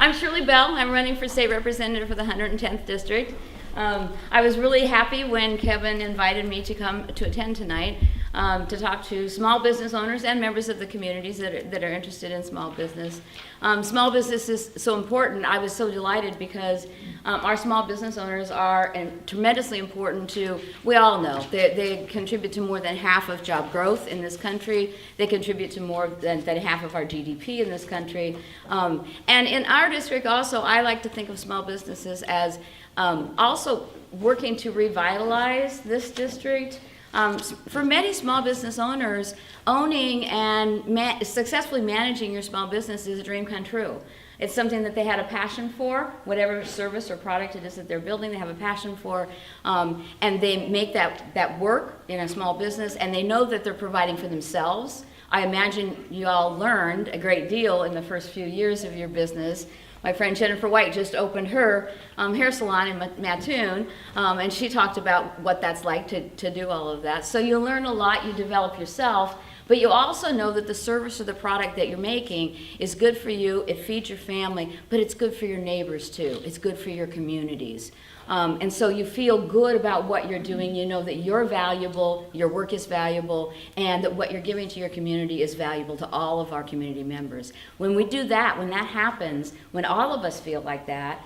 I'm Shirley Bell. I'm running for state representative for the 110th district. I was really happy when Kevin invited me to come to attend tonight to talk to small business owners and members of the communities that are interested in small business. Small business is so important. I was so delighted because our small business owners are tremendously important to, we all know, they contribute to more than half of job growth in this country. They contribute to more than half of our GDP in this country. And in our district also, I like to think of small businesses as also working to revitalize this district. For many small business owners, owning and successfully managing your small business is a dream come true. It's something that they had a passion for, whatever service or product it is that they're building, they have a passion for, and they make that work in a small business, and they know that they're providing for themselves. I imagine you all learned a great deal in the first few years of your business. My friend Jennifer White just opened her hair salon in Mattoon, and she talked about what that's like to do all of that. So you learn a lot, you develop yourself, but you also know that the service or the product that you're making is good for you, it feeds your family, but it's good for your neighbors too. It's good for your communities. And so you feel good about what you're doing. You know that you're valuable, your work is valuable, and that what you're giving to your community is valuable to all of our community members. When we do that, when that happens, when all of us feel like that,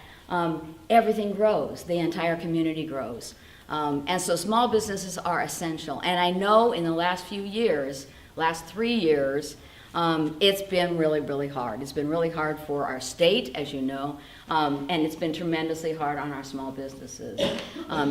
everything grows, the entire community grows. And so small businesses are essential. And I know in the last few years, last 3 years, it's been really, really hard. It's been really hard for our state, as you know, and it's been tremendously hard on our small businesses.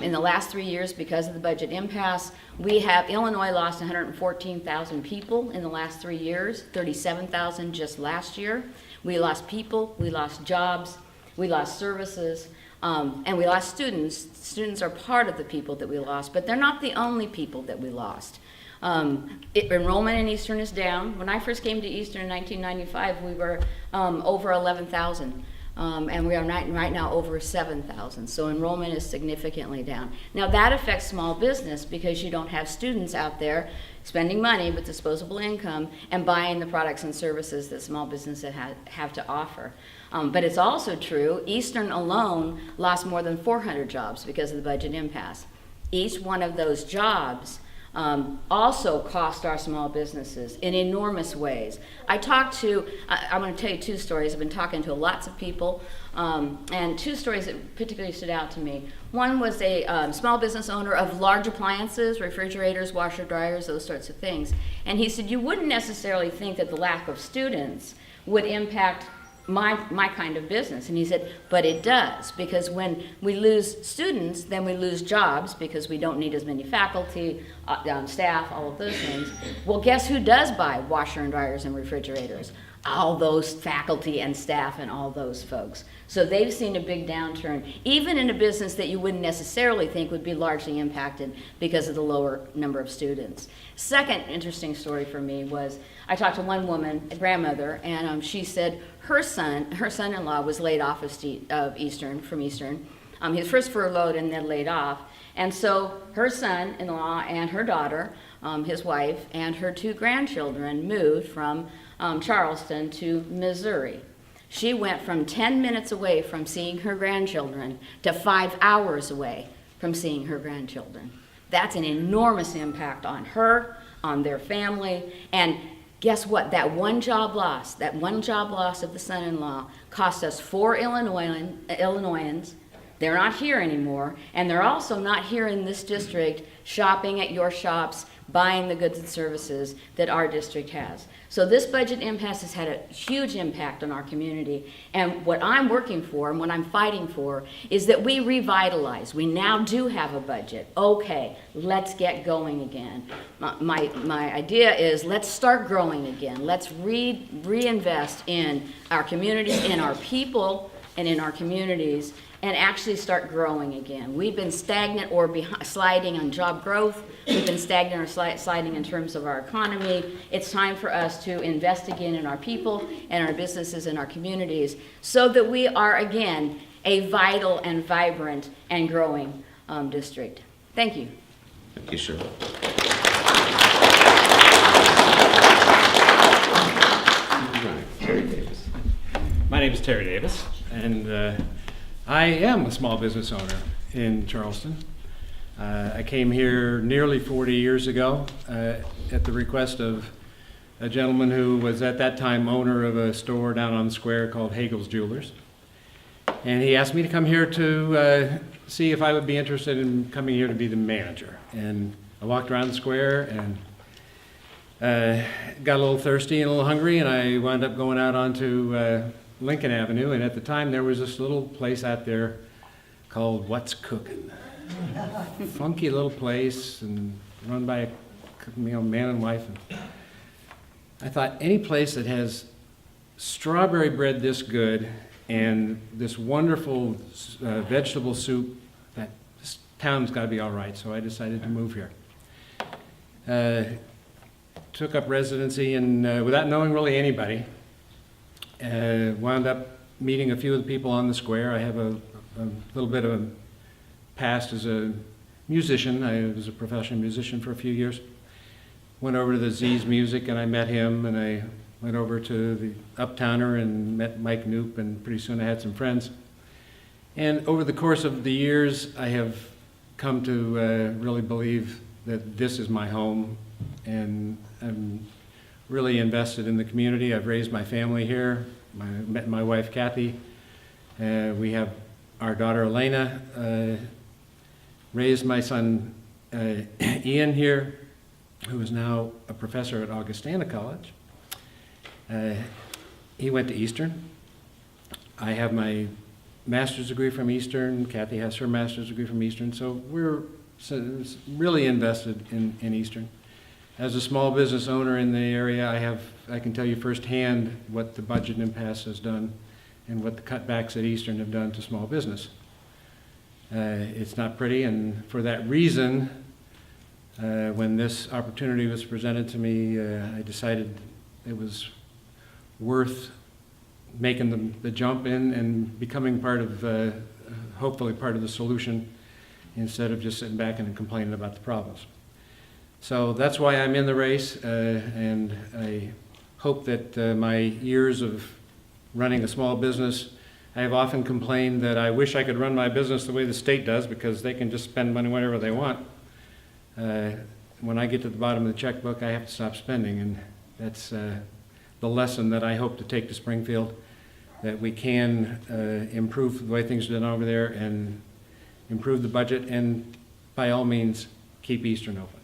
In the last 3 years, because of the budget impasse, Illinois lost 114,000 people in the last 3 years, 37,000 just last year. We lost people, we lost jobs, we lost services, and we lost students. Students are part of the people that we lost, but they're not the only people that we lost. Enrollment in Eastern is down. When I first came to Eastern in 1995, we were over 11,000, and we are right now over 7,000. So enrollment is significantly down. Now that affects small business because you don't have students out there spending money with disposable income and buying the products and services that small businesses have to offer. But it's also true, Eastern alone lost more than 400 jobs because of the budget impasse. Each one of those jobs also cost our small businesses in enormous ways. I'm going to tell you two stories. I've been talking to lots of people, and two stories that particularly stood out to me. One was a small business owner of large appliances, refrigerators, washer dryers, those sorts of things. And he said, you wouldn't necessarily think that the lack of students would impact my kind of business. And he said, but it does, because when we lose students, then we lose jobs because we don't need as many faculty, staff, all of those things. Well, guess who does buy washer and dryers and refrigerators? All those faculty and staff and all those folks. So they've seen a big downturn, even in a business that you wouldn't necessarily think would be largely impacted because of the lower number of students. Second interesting story for me was, I talked to one woman, a grandmother, and she said her son-in-law was laid off from Eastern. He was first furloughed and then laid off. And so her son-in-law and her daughter, his wife, and her 2 grandchildren moved from Charleston to Missouri. She went from 10 minutes away from seeing her grandchildren to 5 hours away from seeing her grandchildren. That's an enormous impact on her, on their family, and guess what? That one job loss of the son-in-law cost us 4 Illinoisans. They're not here anymore, and they're also not here in this district shopping at your shops, buying the goods and services that our district has. So this budget impasse has had a huge impact on our community, and what I'm working for and what I'm fighting for is that we revitalize. We now do have a budget. Okay, let's get going again. My idea is let's start growing again. Let's reinvest in our communities, in our people, and in our communities, and actually start growing again. We've been stagnant or sliding on job growth. We've been stagnant or sliding in terms of our economy. It's time for us to invest again in our people and our businesses and our communities so that we are again a vital and vibrant and growing district. Thank you. Thank you, Shirley. Terry Davis. My name is Terry Davis, and I am a small business owner in Charleston. I came here nearly 40 years ago at the request of a gentleman who was at that time owner of a store down on the square called Hagel's Jewelers. And he asked me to come here to see if I would be interested in coming here to be the manager. And I walked around the square and got a little thirsty and a little hungry, and I wound up going out onto Lincoln Avenue, and at the time there was this little place out there called What's Cookin'. Funky little place and run by a man and wife. And I thought any place that has strawberry bread this good and this wonderful vegetable soup, that this town's got to be all right. So I decided to move here. Took up residency and without knowing really anybody, wound up meeting a few of the people on the square. I have a little bit of a past as a musician. I was a professional musician for a few years. Went over to the Z's Music and I met him, and I went over to the Uptowner and met Mike Knoop, and pretty soon I had some friends. And over the course of the years, I have come to really believe that this is my home, and I'm really invested in the community. I've raised my family here. Met my wife Kathy. We have our daughter Elena. Raised my son Ian here, who is now a professor at Augustana College. He went to Eastern. I have my master's degree from Eastern. Kathy has her master's degree from Eastern. So we're really invested in Eastern. As a small business owner in the area, I can tell you firsthand what the budget impasse has done and what the cutbacks at Eastern have done to small business. It's not pretty, and for that reason, when this opportunity was presented to me, I decided it was worth making the jump in and becoming part of, hopefully part of the solution, instead of just sitting back and complaining about the problems. So that's why I'm in the race, and I hope that my years of running a small business, I have often complained that I wish I could run my business the way the state does, because they can just spend money whenever they want. When I get to the bottom of the checkbook, I have to stop spending, and that's the lesson that I hope to take to Springfield, that we can improve the way things are done over there and improve the budget, and by all means, keep Eastern open.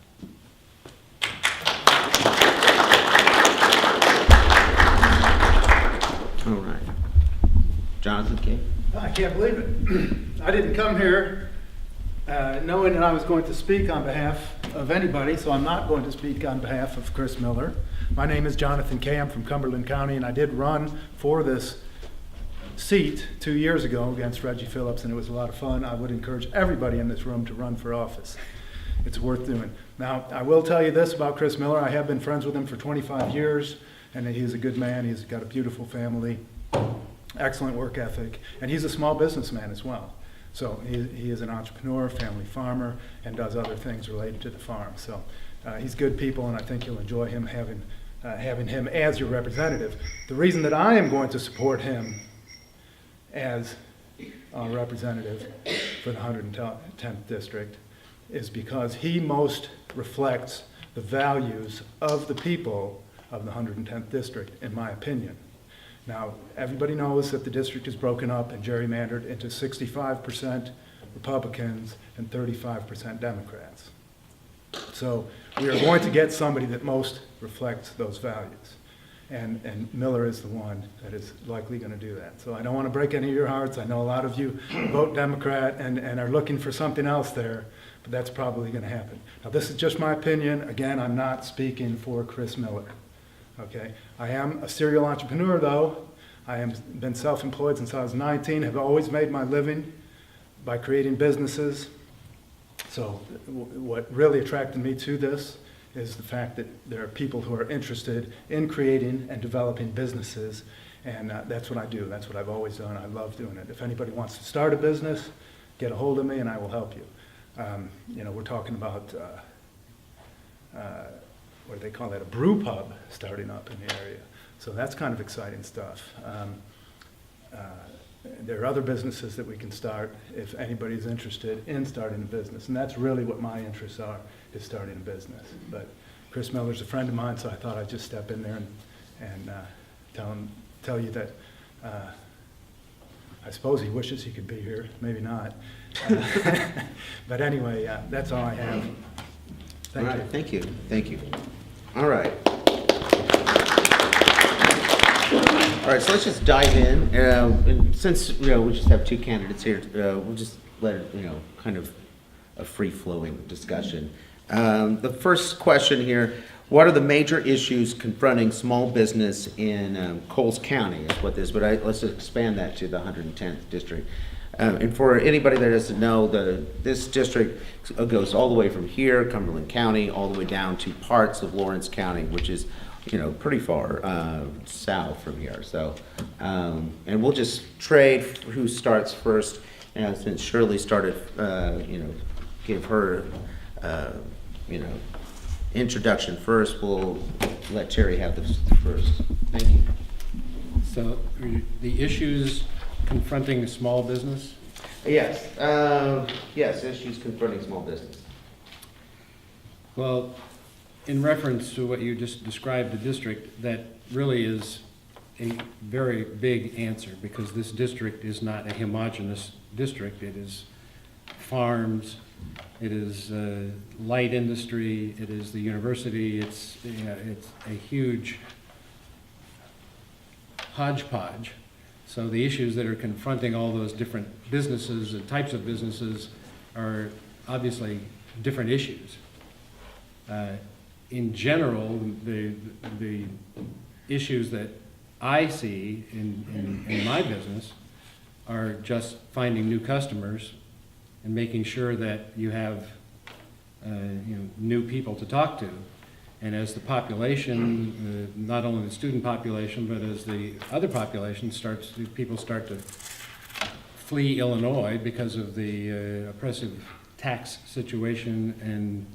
All right. Jonathan King. I can't believe it. I didn't come here knowing that I was going to speak on behalf of anybody, so I'm not going to speak on behalf of Chris Miller. My name is Jonathan Kay. I'm from Cumberland County, and I did run for this seat 2 years ago against Reggie Phillips, and it was a lot of fun. I would encourage everybody in this room to run for office. It's worth doing. Now, I will tell you this about Chris Miller. I have been friends with him for 25 years, and he's a good man. He's got a beautiful family, excellent work ethic, and he's a small businessman as well. So he is an entrepreneur, family farmer, and does other things related to the farm. So he's good people, and I think you'll enjoy him having him as your representative. The reason that I am going to support him as a representative for the 110th District is because he most reflects the values of the people of the 110th District, in my opinion. Now, everybody knows that the district is broken up and gerrymandered into 65% Republicans and 35% Democrats. So we are going to get somebody that most reflects those values. And Miller is the one that is likely going to do that. So I don't want to break any of your hearts. I know a lot of you vote Democrat and are looking for something else there, but that's probably going to happen. Now, this is just my opinion. Again, I'm not speaking for Chris Miller. Okay, I am a serial entrepreneur though. I have been self-employed since I was 19, have always made my living by creating businesses. So what really attracted me to this is the fact that there are people who are interested in creating and developing businesses, and that's what I do. That's what I've always done. I love doing it. If anybody wants to start a business, get a hold of me and I will help you. You know, we're talking about what do they call that, a brew pub starting up in the area. So that's kind of exciting stuff. there are other businesses that we can start if anybody's interested in starting a business. And that's really what my interests are, is starting a business. But Chris Miller's a friend of mine, so I thought I'd just step in there and tell you that I suppose he wishes he could be here, maybe not. But anyway, that's all I have. All right, thank you, thank you. All right. All right, so let's just dive in. And since we just have two candidates here, we'll just let it, kind of a free-flowing discussion. The first question here: what are the major issues confronting small business in Coles County? Is what this, but let's expand that to the 110th district. And for anybody that doesn't know, this district goes all the way from here, Cumberland County, all the way down to parts of Lawrence County, which is pretty far south from here. So, and we'll just trade who starts first. And since Shirley started, give her, introduction first, we'll let Terry have this first. Thank you. So the issues confronting a small business? Yes, yes, issues confronting small business. Well, in reference to what you just described, the district, that really is a very big answer, because this district is not a homogeneous district. It is farms, it is light industry, it is the university, it's a huge hodgepodge. So the issues that are confronting all those different businesses and types of businesses are obviously different issues. In general, the issues that I see in my business are just finding new customers and making sure that you have new people to talk to. And as the population, not only the student population, but as the other population people start to flee Illinois because of the oppressive tax situation, and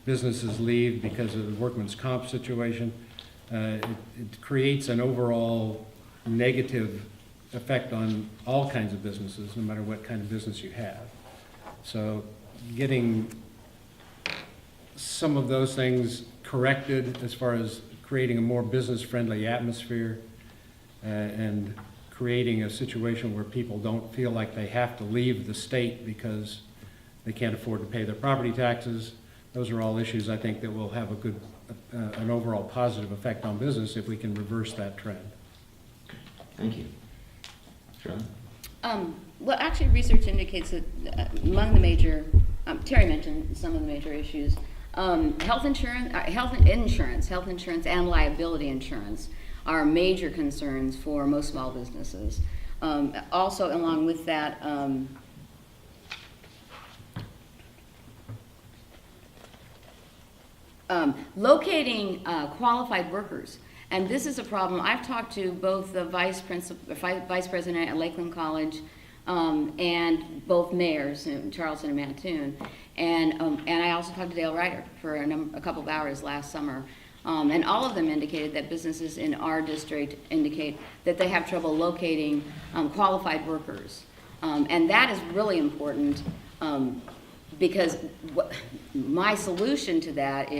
businesses leave because of the workman's comp situation, it creates an overall negative effect on all kinds of businesses, no matter what kind of business you have. So getting some of those things corrected as far as creating a more business-friendly atmosphere and creating a situation where people don't feel like they have to leave the state because they can't afford to pay their property taxes. Those are all issues I think that will have a good, an overall positive effect on business if we can reverse that trend. Thank you. Shirley? Well, actually, research indicates that among the major, Terry mentioned some of the major issues. Health insurance, and liability insurance are major concerns for most small businesses. Also, along with that, locating qualified workers. And this is a problem. I've talked to both the vice president at Lakeland College and both mayors in Charleston and Mattoon. And I also talked to Dale Ryder for a couple of hours last summer. And all of them indicated that businesses in our district indicate that they have trouble locating qualified workers. And that is really important because my solution to that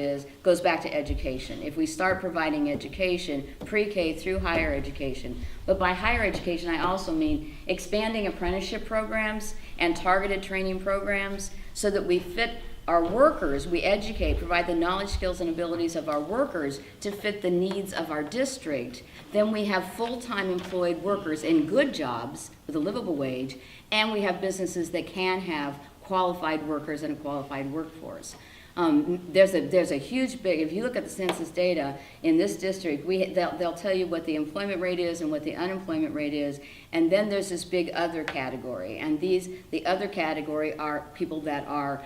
goes back to education. If we start providing education, pre-K through higher education, but by higher education I also mean expanding apprenticeship programs and targeted training programs so that we fit our workers, we educate, provide the knowledge, skills, and abilities of our workers to fit the needs of our district, then we have full-time employed workers in good jobs with a livable wage, and we have businesses that can have qualified workers and a qualified workforce. There's a huge big, if you look at the census data in this district, they'll tell you what the employment rate is and what the unemployment rate is, and then there's this big other category, and the other category are people that are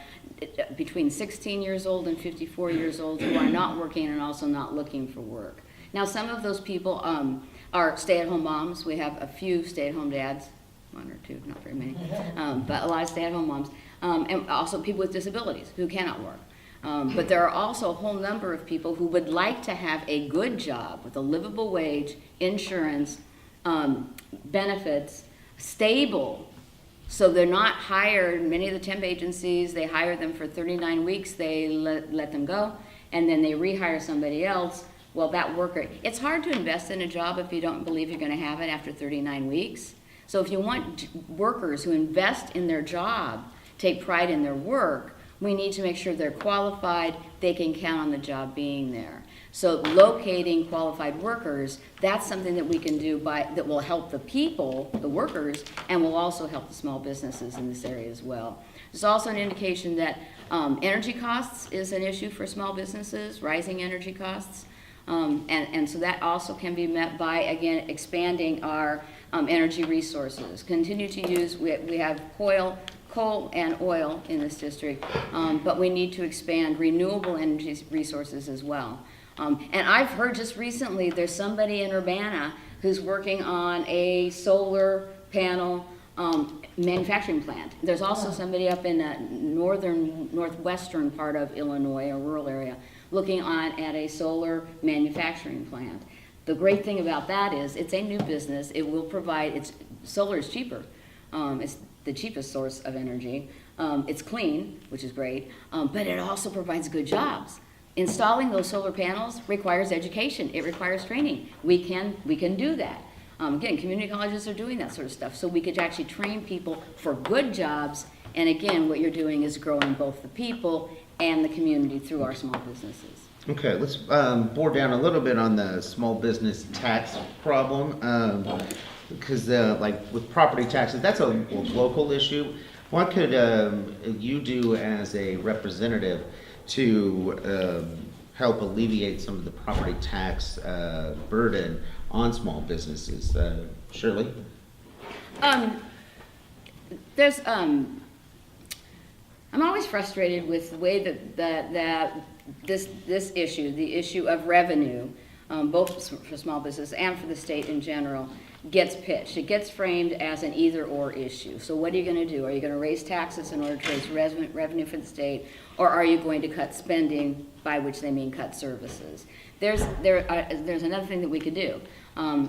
between 16 years old and 54 years old who are not working and also not looking for work. Now some of those people are stay-at-home moms. We have a few stay-at-home dads, one or two, not very many, but a lot of stay-at-home moms, and also people with disabilities who cannot work. But there are also a whole number of people who would like to have a good job with a livable wage, insurance, benefits stable. So they're not hired, many of the temp agencies, they hire them for 39 weeks, they let them go, and then they rehire somebody else. Well, that worker, it's hard to invest in a job if you don't believe you're gonna have it after 39 weeks. So if you want workers who invest in their job, take pride in their work, we need to make sure they're qualified, they can count on the job being there. So locating qualified workers, that's something that we can do that will help the people, the workers, and will also help the small businesses in this area as well. There's also an indication that energy costs is an issue for small businesses, rising energy costs. And so that also can be met by, again, expanding our energy resources. Continue to use, we have coal and oil in this district, but we need to expand renewable energy resources as well. And I've heard just recently there's somebody in Urbana who's working on a solar panel manufacturing plant. There's also somebody up in the northwestern part of Illinois, a rural area, looking at a solar manufacturing plant. The great thing about that is it's a new business. It will provide, solar is cheaper. It's the cheapest source of energy. It's clean, which is great, but it also provides good jobs. Installing those solar panels requires education. It requires training. We can do that. Again, community colleges are doing that sort of stuff, so we could actually train people for good jobs. And again, what you're doing is growing both the people and the community through our small businesses. Okay, let's bore down a little bit on the small business tax problem, because like with property taxes, that's a local issue. What could you do as a representative to help alleviate some of the property tax burden on small businesses? Shirley? I'm always frustrated with the way that this issue, the issue of revenue, both for small business and for the state in general, gets pitched. It gets framed as an either-or issue. So what are you going to do? Are you going to raise taxes in order to raise revenue for the state, or are you going to cut spending, by which they mean cut services? There's another thing that we could do. I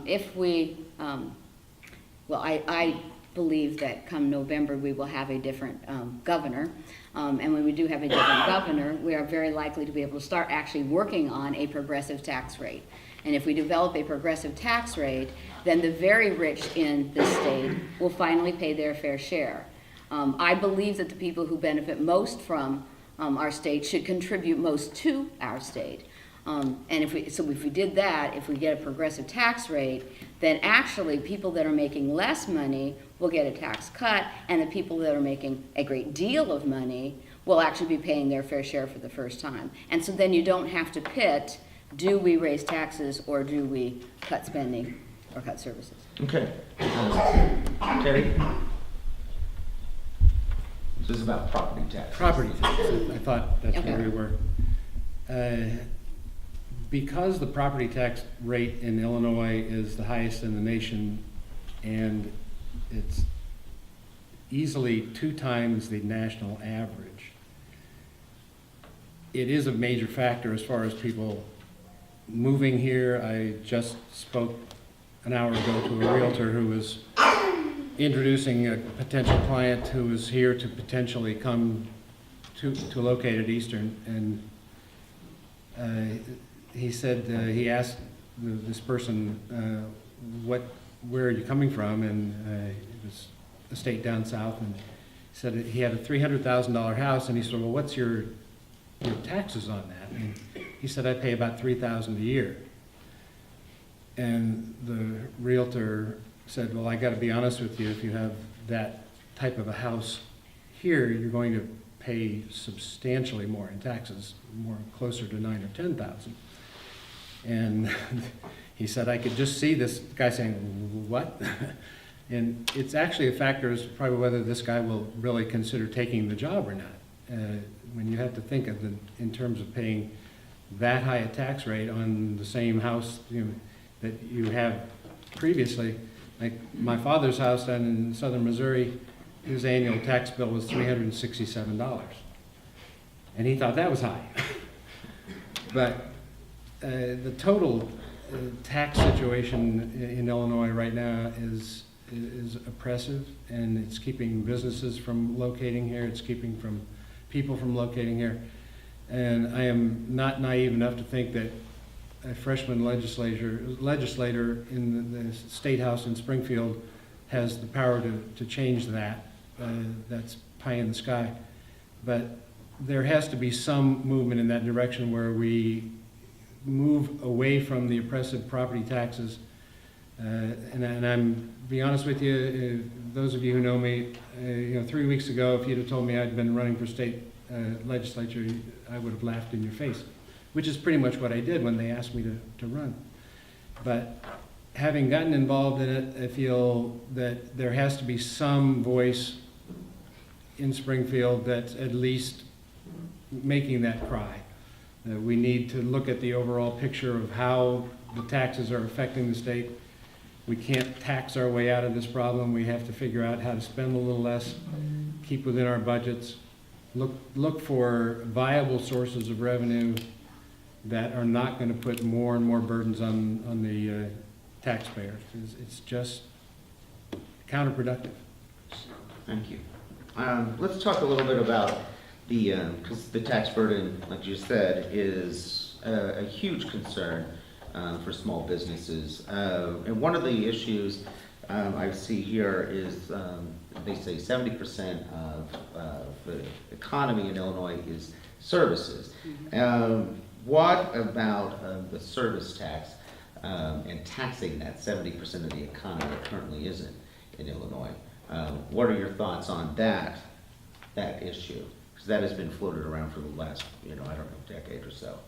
believe that come November we will have a different governor, and when we do have a different governor, we are very likely to be able to start actually working on a progressive tax rate. And if we develop a progressive tax rate, then the very rich in this state will finally pay their fair share. I believe that the people who benefit most from our state should contribute most to our state. And if we did that, if we get a progressive tax rate, then actually people that are making less money will get a tax cut, and the people that are making a great deal of money will actually be paying their fair share for the first time. And so then you don't have to pit, do we raise taxes or do we cut spending or cut services? Okay. Terry? This is about property tax. Property taxes, I thought that's Okay. where we were. Because the property tax rate in Illinois is the highest in the nation, and it's easily 2 times the national average, it is a major factor as far as people moving here. I just spoke an hour ago to a realtor who was introducing a potential client who was here to potentially come to locate at Eastern, and he said, he asked this person, where are you coming from? And it was a state down south, and he said he had a $300,000 house, and he said, well, what's your taxes on that? And he said, I pay about $3,000 a year. And the realtor said, well, I got to be honest with you, if you have that type of a house here, you're going to pay substantially more in taxes, more closer to $9,000 or $10,000. And he said, I could just see this guy saying, what? And it's actually a factor as probably whether this guy will really consider taking the job or not. When you have to think of in terms of paying that high a tax rate on the same house that you have previously. Like my father's house down in southern Missouri, his annual tax bill was $367. And he thought that was high. But the total tax situation in Illinois right now is oppressive, and it's keeping businesses from locating here. It's keeping people from locating here. And I am not naive enough to think that a freshman legislator in the State House in Springfield has the power to change that. That's pie in the sky. But there has to be some movement in that direction where we move away from the oppressive property taxes. And I'm be honest with you, those of you who know me, 3 weeks ago, if you'd have told me I'd been running for state legislature, I would have laughed in your face, which is pretty much what I did when they asked me to run. But having gotten involved in it, I feel that there has to be some voice in Springfield that's at least making that cry. We need to look at the overall picture of how the taxes are affecting the state. We can't tax our way out of this problem. We have to figure out how to spend a little less, keep within our budgets, look for viable sources of revenue that are not going to put more and more burdens on the taxpayers. It's just counterproductive. Thank you. Let's talk a little bit about because the tax burden, like you said, is a huge concern for small businesses. And one of the issues I see here is they say 70% of the economy in Illinois is services. What about the service tax and taxing that 70% of the economy that currently isn't in Illinois? What are your thoughts on that issue? Because that has been floated around for the last, decade or so.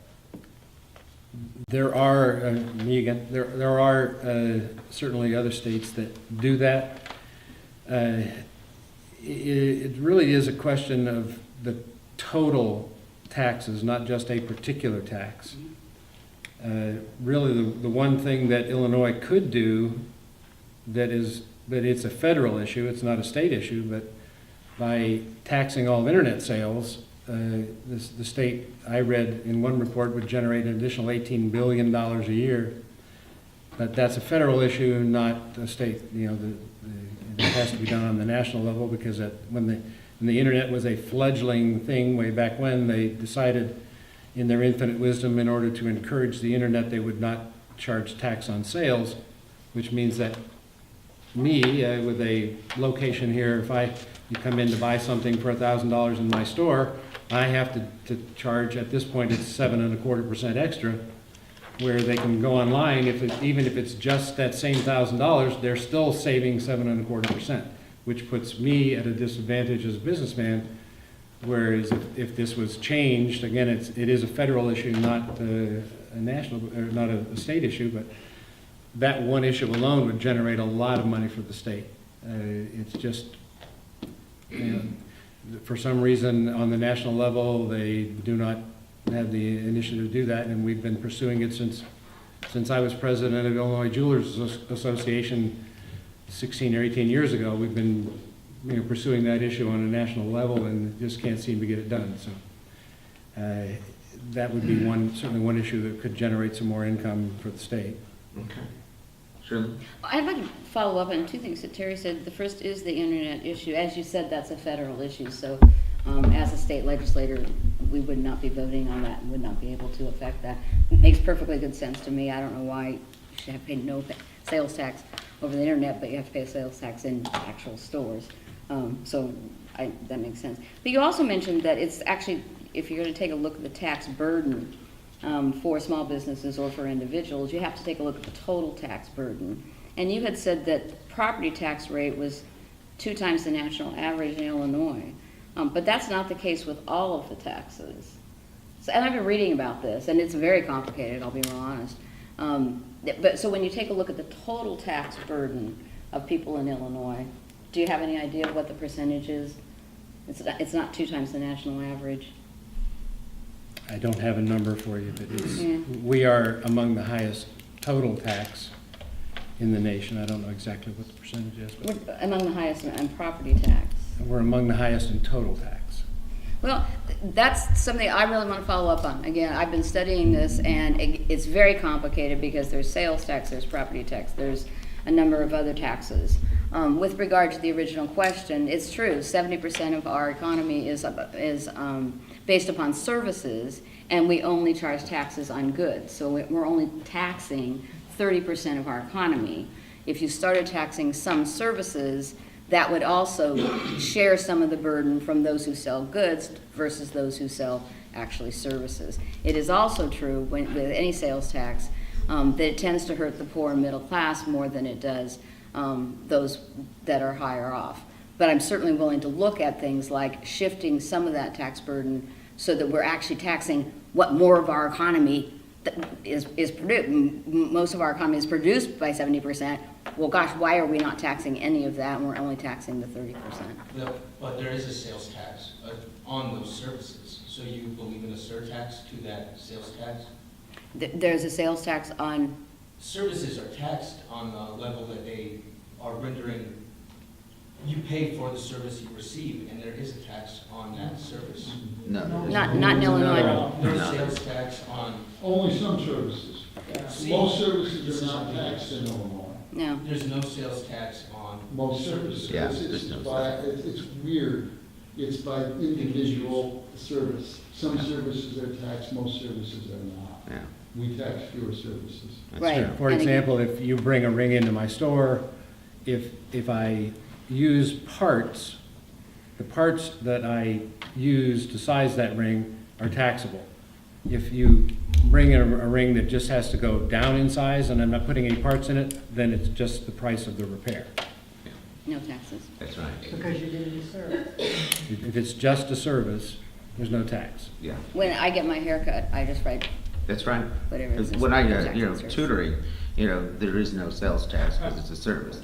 There are, me again, there are certainly other states that do that. It really is a question of the total taxes, not just a particular tax. Really, the one thing that Illinois could do that it's a federal issue, it's not a state issue, but by taxing all internet sales, the state, I read in one report, would generate an additional $18 billion a year. But that's a federal issue, not a state. It has to be done on the national level, because when the internet was a fledgling thing way back when, they decided in their infinite wisdom, in order to encourage the internet, they would not charge tax on sales, which means that me, with a location here, if you come in to buy something for $1,000 in my store, I have to charge, at this point, it's 7.25% extra, where they can go online, even if it's just that same $1,000, they're still saving 7.25%, which puts me at a disadvantage as a businessman. Whereas if this was changed, again, it is a federal issue, not a national, or not a state issue, but that one issue alone would generate a lot of money for the state. It's just, for some reason, on the national level, they do not have the initiative to do that, and we've been pursuing it since I was president of Illinois Jewelers Association 16 or 18 years ago. We've been pursuing that issue on a national level, and just can't seem to get it done. So that would be certainly one issue that could generate some more income for the state. Okay. Shirley? I'd like to follow up on two things that Terry said. The first is the internet issue. As you said, that's a federal issue. So as a state legislator, we would not be voting on that and would not be able to affect that. It makes perfectly good sense to me. I don't know why you should have to pay no sales tax over the internet, but you have to pay a sales tax in actual stores. That makes sense. But you also mentioned that it's actually, if you're going to take a look at the tax burden for small businesses or for individuals, you have to take a look at the total tax burden. And you had said that the property tax rate was 2 times the national average in Illinois. But that's not the case with all of the taxes. And I've been reading about this, and it's very complicated, I'll be real honest. So when you take a look at the total tax burden of people in Illinois, do you have any idea of what the percentage is? It's not 2 times the national average. I don't have a number for you, but we are among the highest total tax in the nation. I don't know exactly what the percentage is. But We're among the highest in property tax. we're among the highest in total tax. Well, that's something I really want to follow up on. Again, I've been studying this, and it's very complicated because there's sales tax, there's property tax, there's a number of other taxes. With regard to the original question, it's true, 70% of our economy is based upon services, and we only charge taxes on goods. So we're only taxing 30% of our economy. If you started taxing some services, that would also share some of the burden from those who sell goods versus those who sell actually services. It is also true with any sales tax that it tends to hurt the poor and middle class more than it does those that are higher off. But I'm certainly willing to look at things like shifting some of that tax burden so that we're actually taxing what more of our economy is produced. Most of our economy is produced by 70%. Well, gosh, why are we not taxing any of that and we're only taxing the 30%? No, but there is a sales tax on those services. So you believe in a surtax to that sales tax? There's a sales tax on, Services are taxed on the level that they are rendering. You pay for the service you receive, and there is a tax on that service. No. not in Illinois. There's sales tax on, Only some services. See, Most services are not taxed in Illinois. No. there's no sales tax on Most services. Yeah, It's- there's no It's weird. It's by individual service. Some services are taxed, most services are not. Yeah. We tax fewer services. That's Right. true. For And again- example, if you bring a ring into my store, if I use parts, the parts that I use to size that ring are taxable. If you bring in a ring that just has to go down in size and I'm not putting any parts in it, then it's just the price of the repair. No taxes. That's right. Because you didn't serve. If it's just a service, there's no tax. Yeah, When I get my hair cut, I just write that's right. whatever. it says. When I, Tax and service. tutoring, there is no sales tax because it's a service.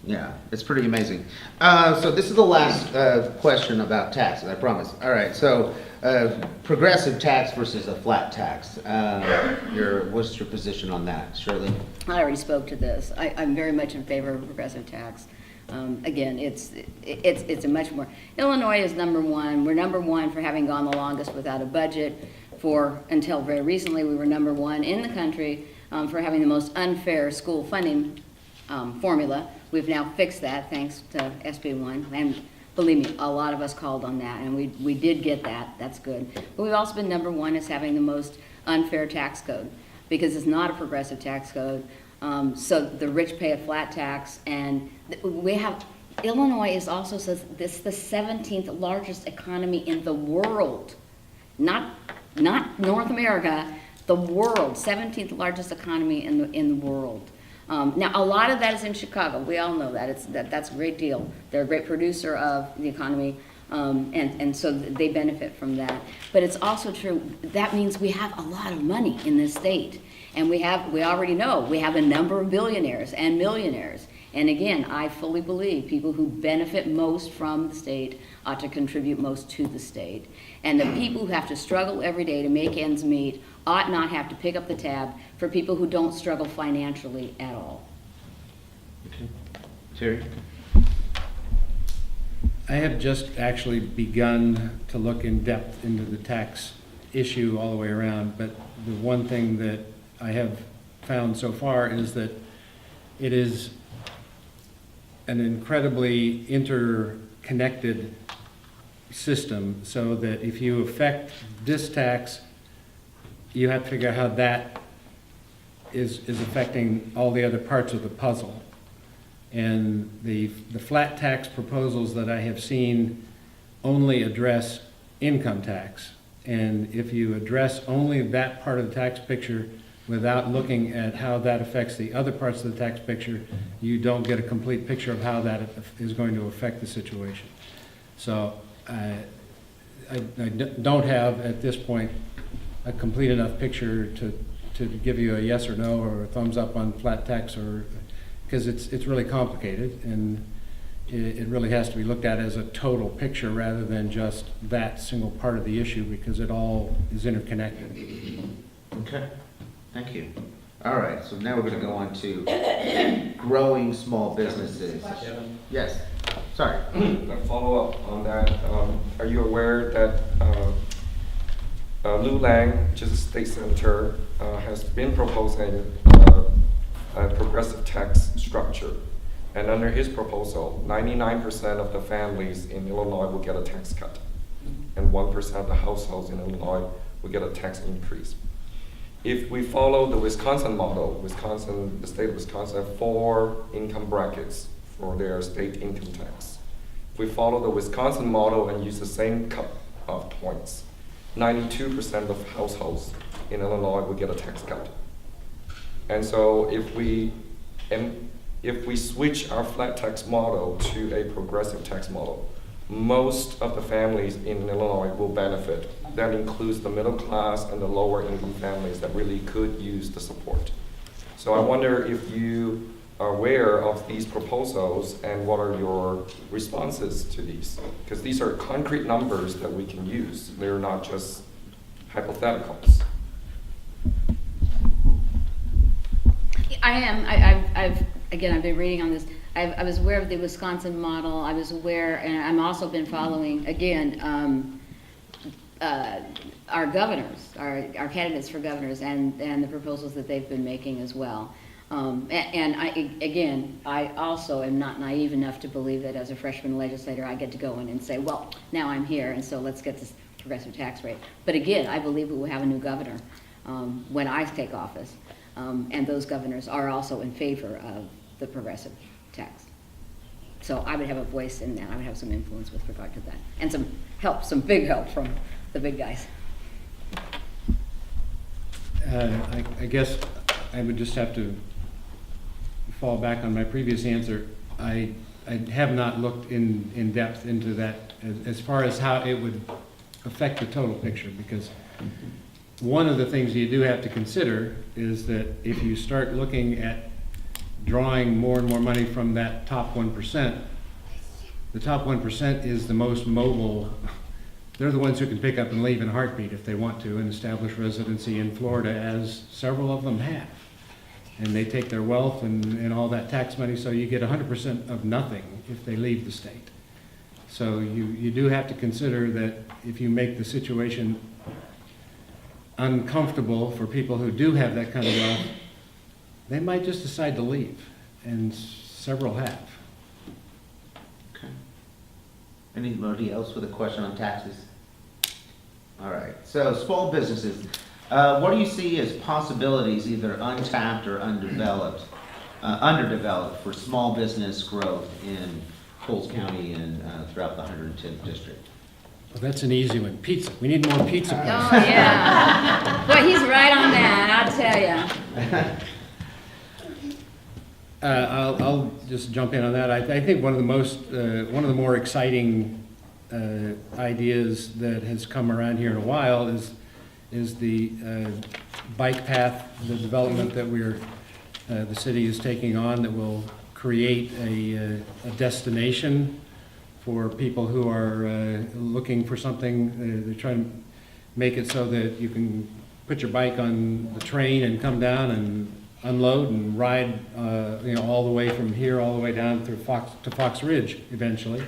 Yeah, it's pretty amazing. So this is the last question about taxes, I promise. All right, so progressive tax versus a flat tax. What's your position on that, Shirley? I already spoke to this. I'm very much in favor of progressive tax. Again, it's a much more, Illinois is number one. We're number one for having gone the longest without a budget. Until very recently, we were number one in the country for having the most unfair school funding formula. We've now fixed that thanks to SB1. And believe me, a lot of us called on that, and we did get that. That's good. But we've also been number one as having the most unfair tax code because it's not a progressive tax code. So the rich pay a flat tax, and we have, Illinois is also says this is the 17th largest economy in the world, not North America, the world, 17th largest economy in the world. Now a lot of that is in Chicago. We all know that. That's a great deal. They're a great producer of the economy, and so they benefit from that. But it's also true that means we have a lot of money in this state. And we already know, we have a number of billionaires and millionaires. And again, I fully believe people who benefit most from the state ought to contribute most to the state. And the people who have to struggle every day to make ends meet ought not have to pick up the tab for people who don't struggle financially at all. Okay. Terry? I have just actually begun to look in depth into the tax issue all the way around, but the one thing that I have found so far is that it is an incredibly interconnected system, so that if you affect this tax, you have to figure out how that is affecting all the other parts of the puzzle. And the flat tax proposals that I have seen only address income tax. And if you address only that part of the tax picture without looking at how that affects the other parts of the tax picture, you don't get a complete picture of how that is going to affect the situation. So I don't have, at this point, a complete enough picture to give you a yes or no or a thumbs up on flat tax, or because it's really complicated, and it really has to be looked at as a total picture rather than just that single part of the issue, because it all is interconnected. Okay, thank you. All right, so now we're going to go on to growing small businesses. Kevin, Yes. sorry. A follow-up on that, are you aware that Lou Lang, which is a state senator, has been proposing a progressive tax structure? And under his proposal, 99% of the families in Illinois will get a tax cut, and 1% of the households in Illinois will get a tax increase. If we follow the Wisconsin model, the state of Wisconsin have 4 income brackets for their state income tax. If we follow the Wisconsin model and use the same cut of points, 92% of households in Illinois will get a tax cut. And so if we switch our flat tax model to a progressive tax model, most of the families in Illinois will benefit. That includes the middle class and the lower income families that really could use the support. So I wonder if you are aware of these proposals and what are your responses to these? Because these are concrete numbers that we can use. They're not just hypotheticals. I am. I've been reading on this. I was aware of the Wisconsin model. I was aware, and I'm also been following, again, our governors, our candidates for governors, and the proposals that they've been making as well. I also am not naive enough to believe that as a freshman legislator, I get to go in and say, well, now I'm here, and so let's get this progressive tax rate. But again, I believe we will have a new governor when I take office, and those governors are also in favor of the progressive tax. So I would have a voice in that. I would have some influence with regard to that, and some help, some big help from the big guys. I guess I would just have to fall back on my previous answer. I have not looked in depth into that as far as how it would affect the total picture, because one of the things you do have to consider is that if you start looking at drawing more and more money from that top 1%, the top 1% is the most mobile. They're the ones who can pick up and leave in a heartbeat if they want to and establish residency in Florida, as several of them have. And they take their wealth and all that tax money, so you get 100% of nothing if they leave the state. So you do have to consider that if you make the situation uncomfortable for people who do have that kind of wealth, they might just decide to leave, and several have. Okay. Anybody else with a question on taxes? All right, so small businesses. What do you see as possibilities, either untapped or underdeveloped for small business growth in Coles County and throughout the 110th district? Well, that's an easy one. Pizza. We need more pizza places. Oh, yeah. Boy, he's right on that, I'll tell you. I'll just jump in on that. I think one of the more exciting ideas that has come around here in a while is the bike path, the development that the city is taking on, that will create a destination for people who are looking for something. They're trying to make it so that you can put your bike on the train and come down and unload and ride, all the way from here all the way down through to Fox Ridge eventually.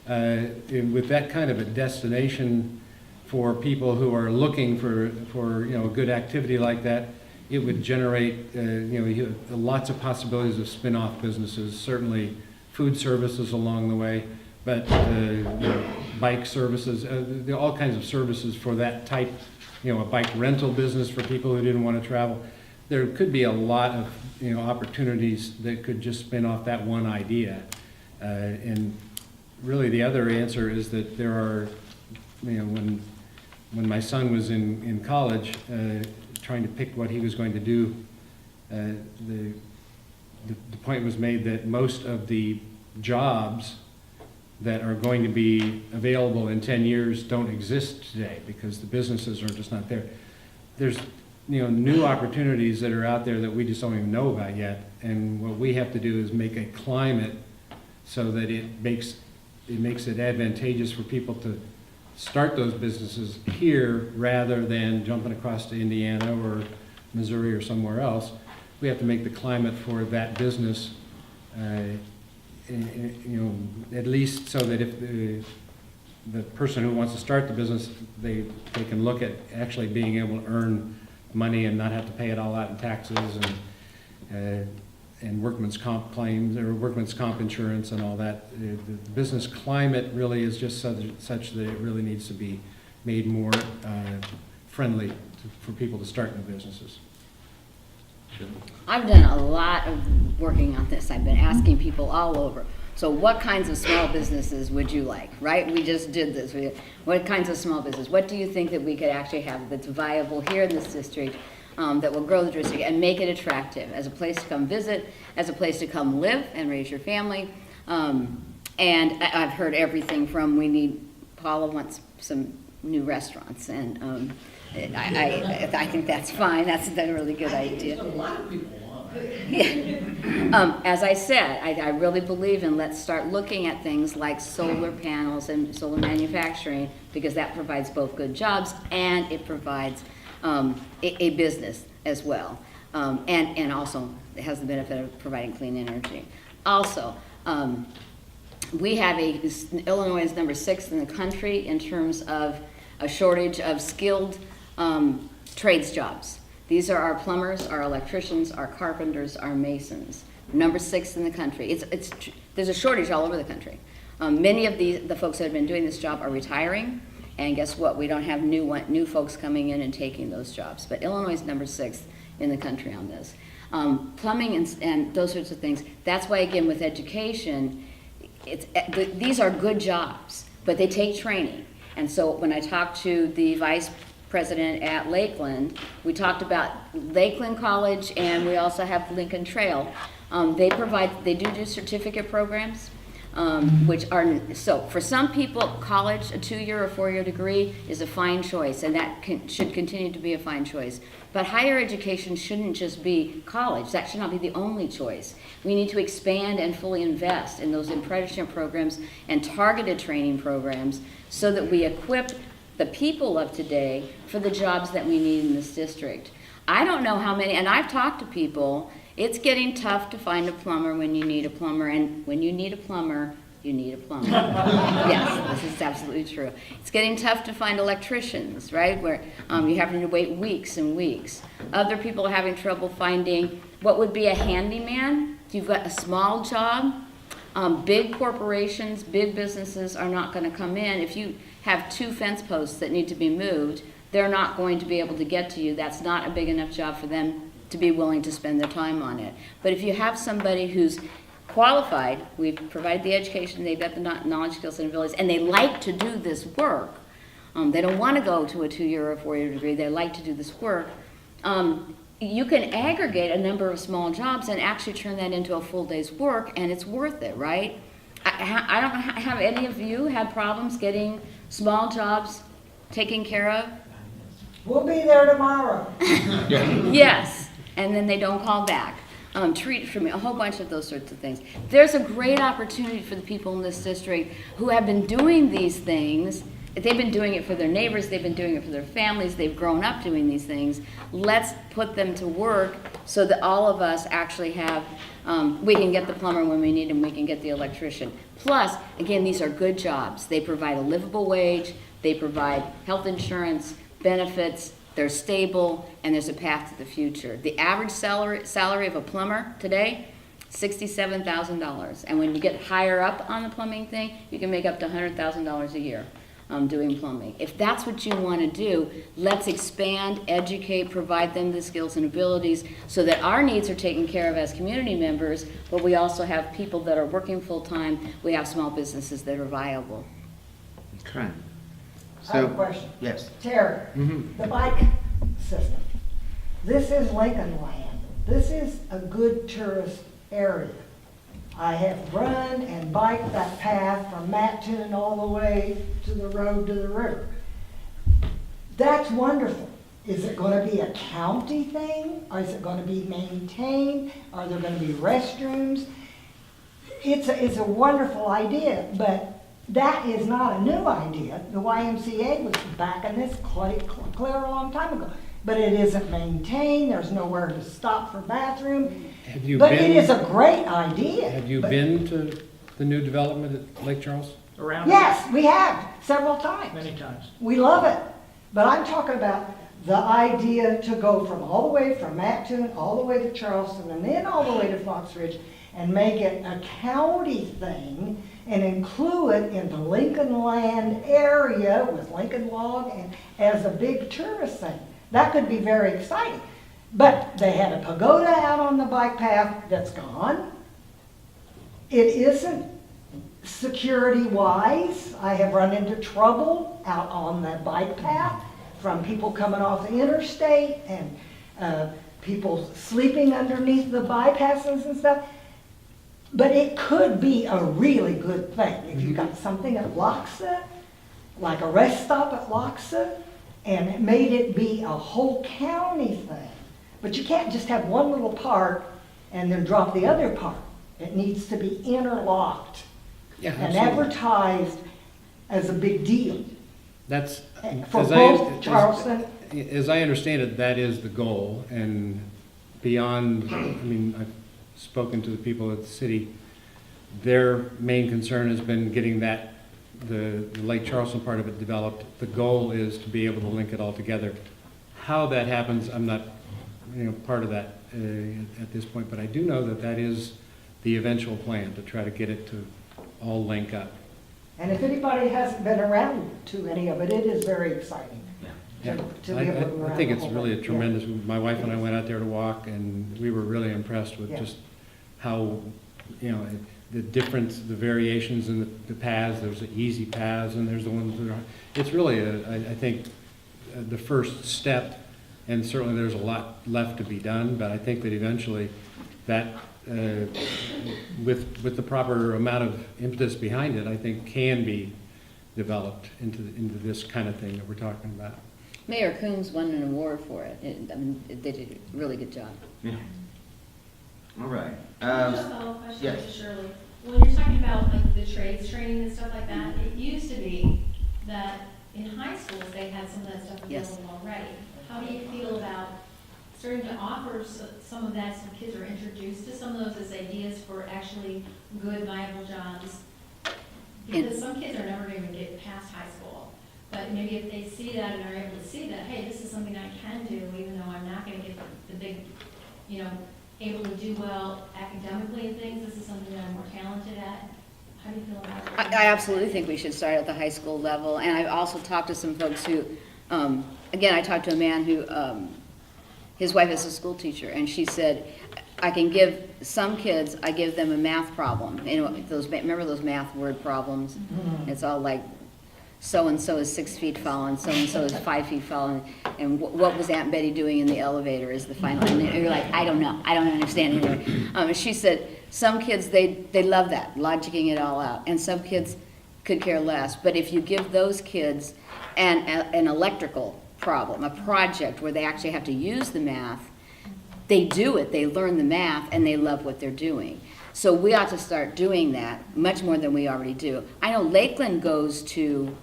With that kind of a destination for people who are looking for a good activity like that, it would generate lots of possibilities of spin-off businesses. Certainly, food services along the way, but bike services, there are all kinds of services for that type. A bike rental business for people who didn't want to travel. There could be a lot of opportunities that could just spin off that one idea, and really the other answer is that there are, when my son was in college, trying to pick what he was going to do, the point was made that most of the jobs that are going to be available in 10 years don't exist today because the businesses are just not there. There's new opportunities that are out there that we just don't even know about yet, and what we have to do is make a climate so that it makes it advantageous for people to start those businesses here rather than jumping across to Indiana or Missouri or somewhere else. We have to make the climate for that business you know, at least so that if the person who wants to start the business, they can look at actually being able to earn money and not have to pay it all out in taxes and workman's comp claims or workman's comp insurance and all that. The business climate really is just such that it really needs to be made more friendly for people to start new businesses. I've done a lot of working on this. I've been asking people all over. So what kinds of small businesses would you like, right? We just did this. What kinds of small business? What do you think that we could actually have that's viable here in this district that will grow the district and make it attractive as a place to come visit, as a place to come live and raise your family? And I've heard everything from Paula wants some new restaurants, and I think that's fine. That's a really good idea. A lot of people want it. Yeah. As I said, I really believe in let's start looking at things like solar panels and solar manufacturing, because that provides both good jobs and it provides a business as well. And also it has the benefit of providing clean energy. Also, we have Illinois is number 6 in the country in terms of a shortage of skilled trades jobs. These are our plumbers, our electricians, our carpenters, our masons. Number 6 in the country. There's a shortage all over the country. Many of the folks that have been doing this job are retiring, and guess what? We don't have new folks coming in and taking those jobs. But Illinois is number 6 in the country on this. Plumbing and those sorts of things. That's why, again, with education, these are good jobs, but they take training. And so when I talked to the vice president at Lakeland, we talked about Lakeland College, and we also have Lincoln Trail. They do certificate programs, which are, so for some people, college, a 2-year or 4-year degree is a fine choice, and that should continue to be a fine choice. But higher education shouldn't just be college. That should not be the only choice. We need to expand and fully invest in those apprenticeship programs and targeted training programs so that we equip the people of today for the jobs that we need in this district. I don't know how many, and I've talked to people, it's getting tough to find a plumber when you need a plumber, and when you need a plumber, you need a plumber. Yes, this is absolutely true. It's getting tough to find electricians, right, where you're having to wait weeks and weeks. Other people are having trouble finding what would be a handyman. If you've got a small job, big corporations, big businesses are not going to come in. If you have 2 fence posts that need to be moved, they're not going to be able to get to you. That's not a big enough job for them to be willing to spend their time on it. But if you have somebody who's qualified, we've provided the education, they've got the knowledge, skills, and abilities, and they like to do this work. They don't want to go to a 2-year or 4-year degree. They like to do this work. You can aggregate a number of small jobs and actually turn that into a full day's work, and it's worth it, right? I don't know, have any of you had problems getting small jobs taken care of? We'll be there tomorrow. Yes, and then they don't call back. Treat for me, a whole bunch of those sorts of things. There's a great opportunity for the people in this district who have been doing these things. They've been doing it for their neighbors, they've been doing it for their families, they've grown up doing these things. Let's put them to work so that all of us actually have, we can get the plumber when we need him, we can get the electrician. Plus, again, these are good jobs. They provide a livable wage, they provide health insurance, benefits, they're stable, and there's a path to the future. The average salary of a plumber today, $67,000. And when you get higher up on the plumbing thing, you can make up to $100,000 a year doing plumbing. If that's what you want to do, let's expand, educate, provide them the skills and abilities so that our needs are taken care of as community members, but we also have people that are working full-time. We have small businesses that are viable. Okay. I have a question. Yes. Terry, the bike system. This is Lincoln Land. This is a good tourist area. I have run and biked that path from Mattoon all the way to the road to the river. That's wonderful. Is it going to be a county thing? Or is it going to be maintained? Are there going to be restrooms? It's a wonderful idea, but that is not a new idea. The YMCA was back in this clear a long time ago. But it isn't maintained, there's nowhere to stop for bathroom. Have you But been- it is a great idea. Have you But been to the new development at Lake Charles? Around it Yes, we have, several times. many times. We love it. But I'm talking about the idea to go from all the way from Mattoon, all the way to Charleston, and then all the way to Fox Ridge, and make it a county thing, and include it in the Lincoln Land area with Lincoln Log and as a big tourist thing. That could be very exciting. But they had a pagoda out on the bike path that's gone. It isn't security-wise. I have run into trouble out on the bike path from people coming off the interstate and people sleeping underneath the bypasses and stuff. But it could be a really good thing. If you got something at Loxa, like a rest stop at Loxa, and it made it be a whole county thing. But you can't just have one little part and then drop the other part. It needs to be interlocked Yeah, and absolutely. advertised as a big deal. That's, For as both Charleston. As I understand it, that is the goal, and beyond, I mean, I've spoken to the people at the city, their main concern has been getting that, the Lake Charleston part of it developed. The goal is to be able to link it all together. How that happens, I'm not, part of that at this point, but I do know that that is the eventual plan, to try to get it to all link up. And if anybody hasn't been around to any of it, it is very exciting. Yeah, To be able to go I around think the it's whole really a thing. tremendous, my wife and I went out there to walk, and we were really impressed with Yeah. just how, the difference, the variations in the paths. There's the easy paths, and there's the ones that are, it's really, I think, the first step, and certainly there's a lot left to be done, but I think that eventually that, with the proper amount of impetus behind it, I think can be developed into this kind of thing that we're talking about. Mayor Coombs won an award for it. They did a really good job. Yeah. All right. Just a follow-up question yes. to Shirley. When you're talking about like the trades training and stuff like that, it used to be that in high schools, they had some of that stuff Yes. available already. How do you feel about starting to offer some of that, so kids are introduced to some of those as ideas for actually good, viable jobs? Because some kids are never going to get past high school. But maybe if they see that and are able to see that, hey, this is something I can do, even though I'm not going to get the big, able to do well academically and things, this is something that I'm more talented at. How do you feel about it? I absolutely think we should start at the high school level, and I've also talked to some folks who, again, I talked to a man who, his wife is a school teacher, and she said, I can give some kids, I give them a math problem. Remember those math word problems? It's all like, so-and-so is 6 feet fallen, so-and-so is 5 feet fallen, and what was Aunt Betty doing in the elevator is the final, and you're like, I don't know, I don't understand it. She said, some kids, they love that, logicking it all out, and some kids could care less, but if you give those kids an electrical problem, a project where they actually have to use the math, they do it, they learn the math, and they love what they're doing. So we ought to start doing that much more than we already do. I know Lakeland goes to,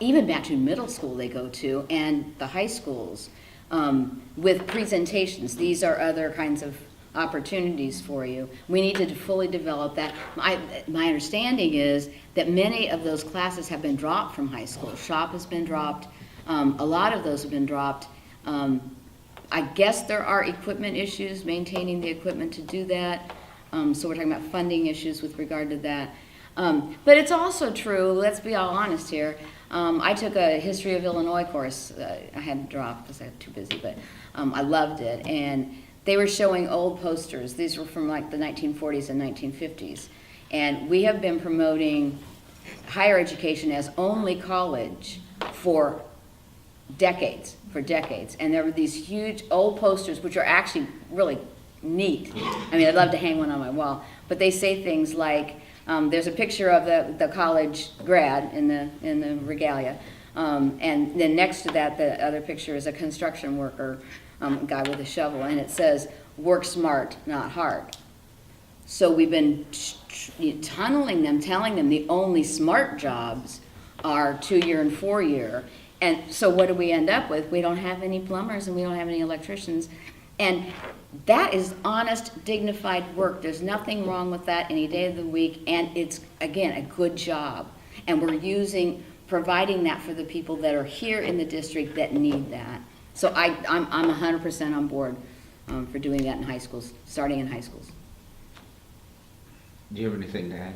even back to middle school they go to, and the high schools, with presentations. These are other kinds of opportunities for you. We need to fully develop that. My understanding is that many of those classes have been dropped from high school. Shop has been dropped. A lot of those have been dropped. I guess there are equipment issues, maintaining the equipment to do that. So we're talking about funding issues with regard to that. But it's also true, let's be all honest here, I took a History of Illinois course. I had to drop because I was too busy, but I loved it. And they were showing old posters. These were from like the 1940s and 1950s. And we have been promoting higher education as only college for decades. And there were these huge old posters, which are actually really neat. I mean, I'd love to hang one on my wall. But they say things like, there's a picture of the college grad in the regalia, and then next to that, the other picture is a construction worker, guy with a shovel, and it says, "Work smart, not hard." So we've been tunneling them, telling them the only smart jobs are 2-year and 4-year. And so what do we end up with? We don't have any plumbers and we don't have any electricians. And that is honest, dignified work. There's nothing wrong with that any day of the week, and it's, again, a good job. And we're providing that for the people that are here in the district that need that. So I'm 100% on board for doing that in high schools, starting in high schools. Do you have anything to add?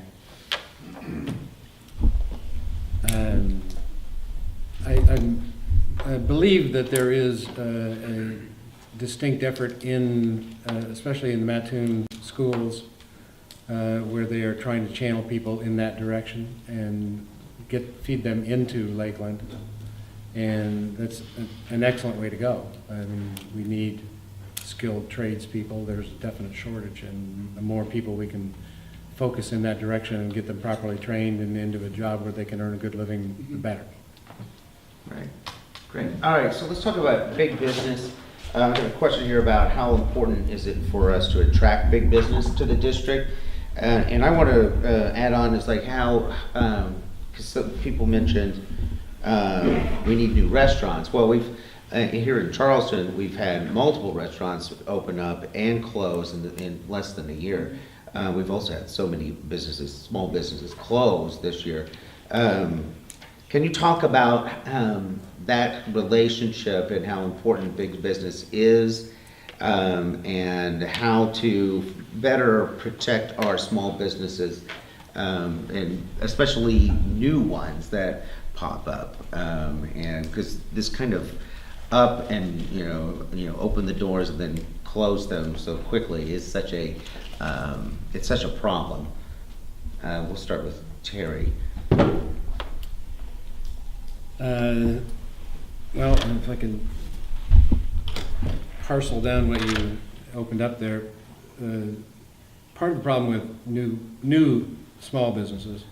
I believe that there is a distinct effort especially in the Mattoon schools, where they are trying to channel people in that direction and feed them into Lakeland. And that's an excellent way to go. I mean, we need skilled tradespeople. There's a definite shortage, and the more people we can focus in that direction and get them properly trained and into a job where they can earn a good living, the better. Right, great. All right, so let's talk about big business. I have a question here about how important is it for us to attract big business to the district? And I want to add on is like how, because some people mentioned we need new restaurants. Well, here in Charleston, we've had multiple restaurants open up and close in less than a year. We've also had so many businesses, small businesses, close this year. Can you talk about that relationship and how important big business is, and how to better protect our small businesses, and especially new ones that pop up, and because this kind of up and open the doors and then close them so quickly is such a it's such a problem. We'll start with Terry. Well, if I can parcel down what you opened up there, part of the problem with new small businesses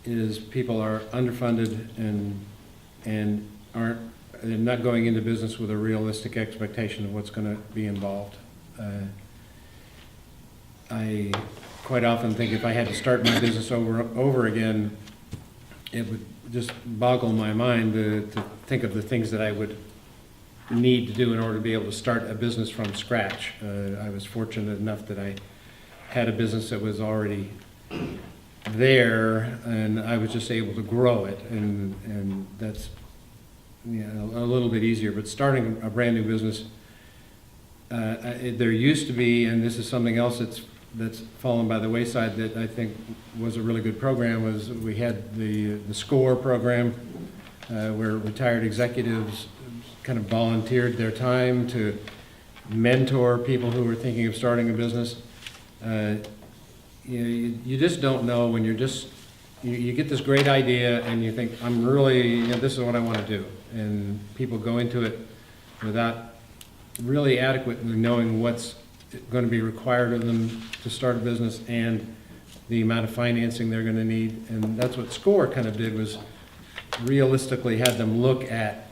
is people are underfunded and they're not going into business with a realistic expectation of what's going to be involved. I quite often think if I had to start my business over again, it would just boggle my mind to think of the things that I would need to do in order to be able to start a business from scratch. I was fortunate enough that I had a business that was already there, and I was just able to grow it, and that's a little bit easier. But starting a brand new business, there used to be, and this is something else that's fallen by the wayside that I think was a really good program, was we had the SCORE program, where retired executives kind of volunteered their time to mentor people who were thinking of starting a business. You just don't know when you get this great idea and you think, I'm really, this is what I want to do. And people go into it without really adequately knowing what's going to be required of them to start a business and the amount of financing they're going to need. And that's what SCORE kind of did, was realistically had them look at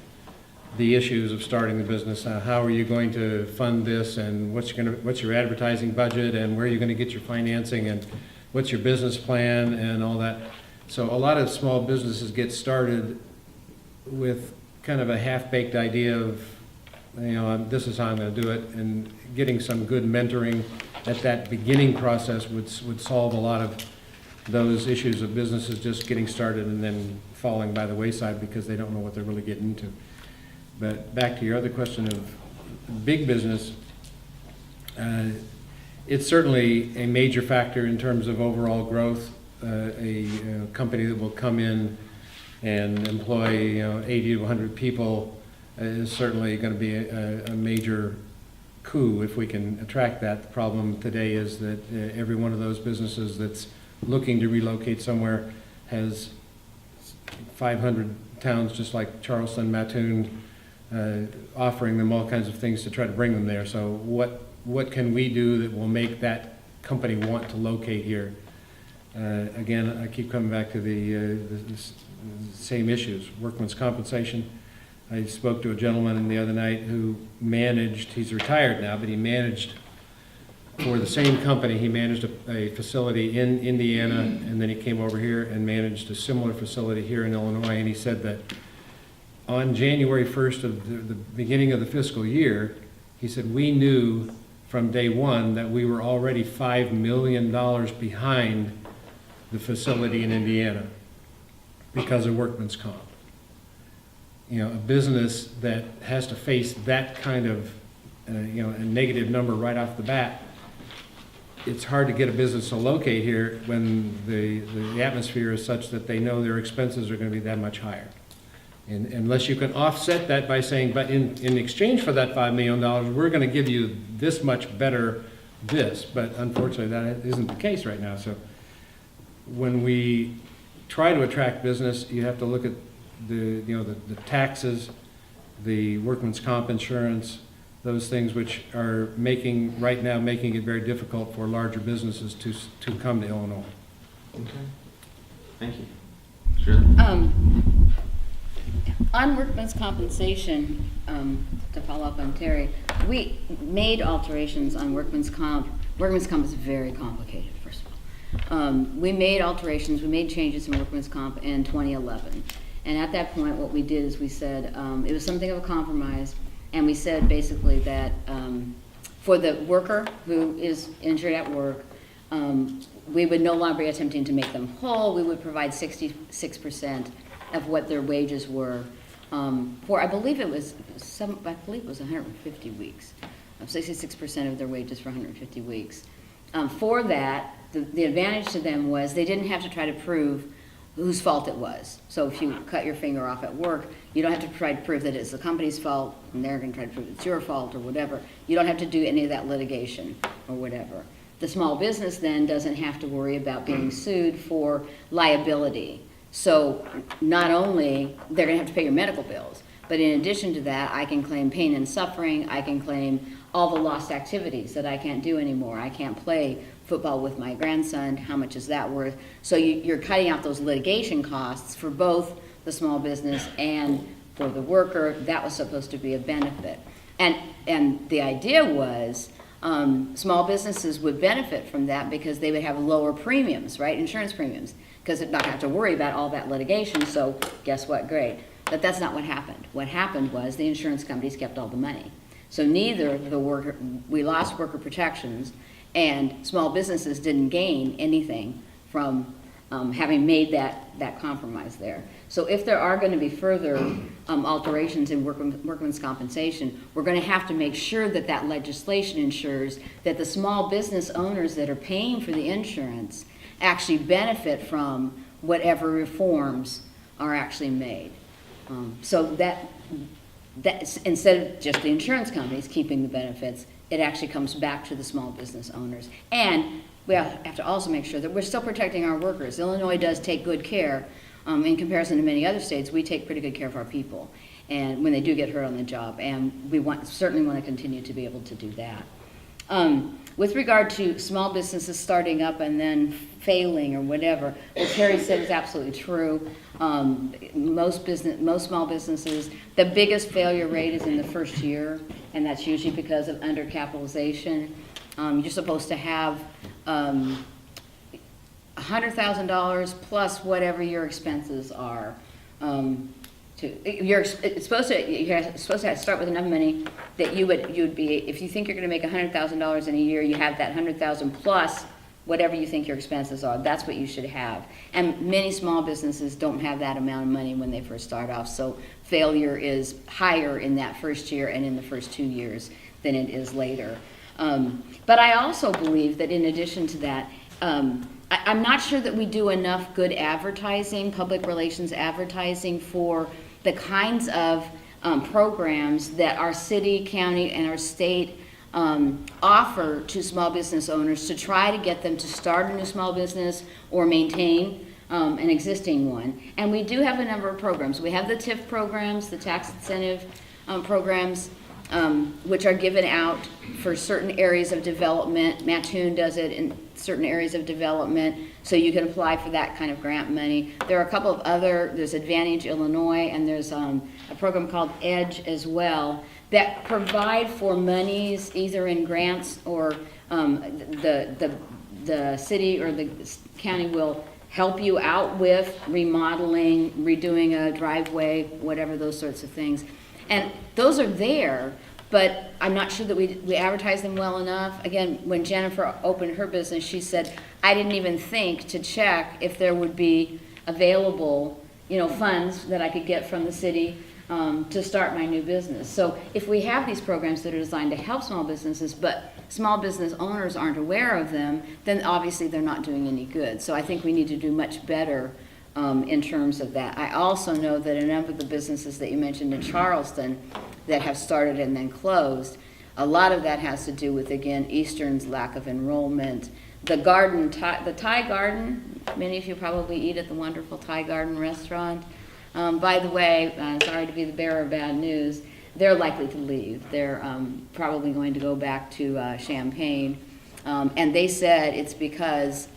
the issues of starting the business. How are you going to fund this, and what's your advertising budget, and where are you going to get your financing, and what's your business plan, and all that. So a lot of small businesses get started with kind of a half-baked idea of, this is how I'm going to do it, and getting some good mentoring at that beginning process would solve a lot of those issues of businesses just getting started and then falling by the wayside because they don't know what they're really getting into. But back to your other question of big business, it's certainly a major factor in terms of overall growth. A company that will come in and employ 80 to 100 people is certainly going to be a major coup if we can attract that. The problem today is that every one of those businesses that's looking to relocate somewhere has 500 towns just like Charleston, Mattoon, offering them all kinds of things to try to bring them there. So what can we do that will make that company want to locate here? Again, I keep coming back to the same issues. Workman's compensation. I spoke to a gentleman the other night who managed, he's retired now, but he managed for the same company. He managed a facility in Indiana, and then he came over here and managed a similar facility here in Illinois, and he said that on January 1st of the beginning of the fiscal year, He said, we knew from day one that we were already $5 million behind the facility in Indiana because of workman's comp. You know, a business that has to face that kind of, a negative number right off the bat, it's hard to get a business to locate here when the atmosphere is such that they know their expenses are going to be that much higher. And unless you can offset that by saying, but in exchange for that $5 million, we're going to give you this much better this. But unfortunately, that isn't the case right now. So when we try to attract business, you have to look at the taxes, the workman's comp insurance, those things which are making it very difficult for larger businesses to come to Illinois. Okay. Thank you. Shirley? On workman's compensation, to follow up on Terry, we made alterations on workman's comp. Workman's comp is very complicated, first of all. We made alterations, we made changes in workman's comp in 2011. And at that point, what we did is we said, it was something of a compromise, and we said basically that for the worker who is injured at work, we would no longer be attempting to make them whole. We would provide 66% of what their wages were for, I believe it was 150 weeks, 66% of their wages for 150 weeks. For that, the advantage to them was they didn't have to try to prove whose fault it was. So if you cut your finger off at work, you don't have to try to prove that it's the company's fault, and they're going to try to prove it's your fault or whatever. You don't have to do any of that litigation or whatever. The small business then doesn't have to worry about being sued for liability. So not only they're going to have to pay your medical bills, but in addition to that, I can claim pain and suffering. I can claim all the lost activities that I can't do anymore. I can't play football with my grandson. How much is that worth? So you're cutting out those litigation costs for both the small business and for the worker. That was supposed to be a benefit. And the idea was small businesses would benefit from that because they would have lower premiums, right? Insurance premiums, because they're not going to have to worry about all that litigation. So guess what? Great. But that's not what happened. What happened was the insurance companies kept all the money. So neither we lost worker protections, and small businesses didn't gain anything from having made that compromise there. So if there are going to be further alterations in workman's compensation, we're going to have to make sure that that legislation ensures that the small business owners that are paying for the insurance actually benefit from whatever reforms are actually made. So that instead of just the insurance companies keeping the benefits, it actually comes back to the small business owners. And we have to also make sure that we're still protecting our workers. Illinois does take good care. In comparison to many other states, we take pretty good care of our people, and when they do get hurt on the job, and we certainly want to continue to be able to do that. With regard to small businesses starting up and then failing or whatever, what Terry said is absolutely true. Most small businesses, the biggest failure rate is in the first year, and that's usually because of undercapitalization. You're supposed to have $100,000 plus whatever your expenses are. You're supposed to start with enough money that you'd be, if you think you're going to make $100,000 in a year, you have that $100,000 plus whatever you think your expenses are. That's what you should have. And many small businesses don't have that amount of money when they first start off, so failure is higher in that first year and in the first 2 years than it is later. But I also believe that in addition to that, I'm not sure that we do enough good advertising, public relations advertising, for the kinds of programs that our city, county, and our state offer to small business owners to try to get them to start a new small business or maintain an existing one. And we do have a number of programs. We have the TIF programs, the tax incentive programs, which are given out for certain areas of development. Mattoon does it in certain areas of development, so you can apply for that kind of grant money. There are a couple of there's Advantage Illinois, and there's a program called EDGE as well, that provide for monies either in grants or the city or the county will help you out with remodeling, redoing a driveway, whatever, those sorts of things. And those are there, but I'm not sure that we advertise them well enough. Again, when Jennifer opened her business, she said, I didn't even think to check if there would be available, funds that I could get from the city to start my new business. So if we have these programs that are designed to help small businesses, but small business owners aren't aware of them, then obviously they're not doing any good. So I think we need to do much better in terms of that. I also know that a number of the businesses that you mentioned in Charleston that have started and then closed, a lot of that has to do with, again, Eastern's lack of enrollment. The Thai garden, many of you probably eat at the wonderful Thai garden restaurant. By the way, sorry to be the bearer of bad news, they're likely to leave. They're probably going to go back to Champaign. And they said it's because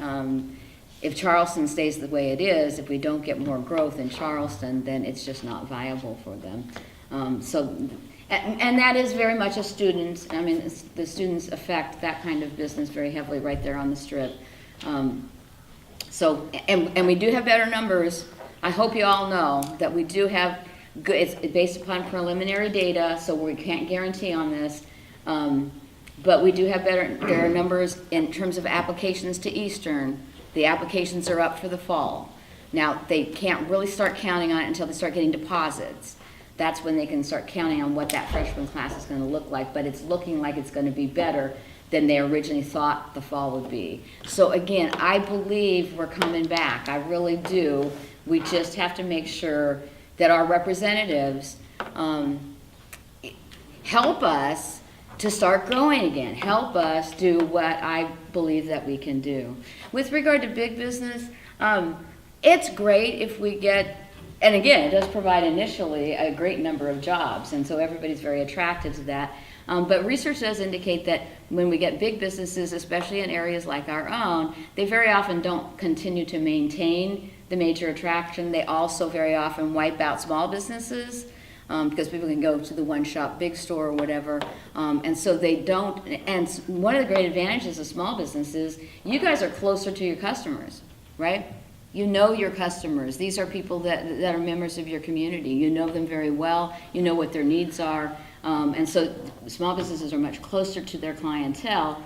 if Charleston stays the way it is, if we don't get more growth in Charleston, then it's just not viable for them. And that is very much a student. I mean, the students affect that kind of business very heavily right there on the Strip. And we do have better numbers. I hope you all know that we do have good, it's based upon preliminary data, so we can't guarantee on this. But we do have better numbers in terms of applications to Eastern. The applications are up for the fall. Now, they can't really start counting on it until they start getting deposits. That's when they can start counting on what that freshman class is going to look like, but it's looking like it's going to be better than they originally thought the fall would be. So again, I believe we're coming back. I really do. We just have to make sure that our representatives help us to start growing again, help us do what I believe that we can do. With regard to big business, it's great if we get, and again, it does provide initially a great number of jobs, and so everybody's very attracted to that. But research does indicate that when we get big businesses, especially in areas like our own, they very often don't continue to maintain the major attraction. They also very often wipe out small businesses because people can go to the one-shop big store or whatever. And so they don't, and one of the great advantages of small businesses, you guys are closer to your customers, right? You know your customers. These are people that are members of your community. You know them very well. You know what their needs are. And so small businesses are much closer to their clientele.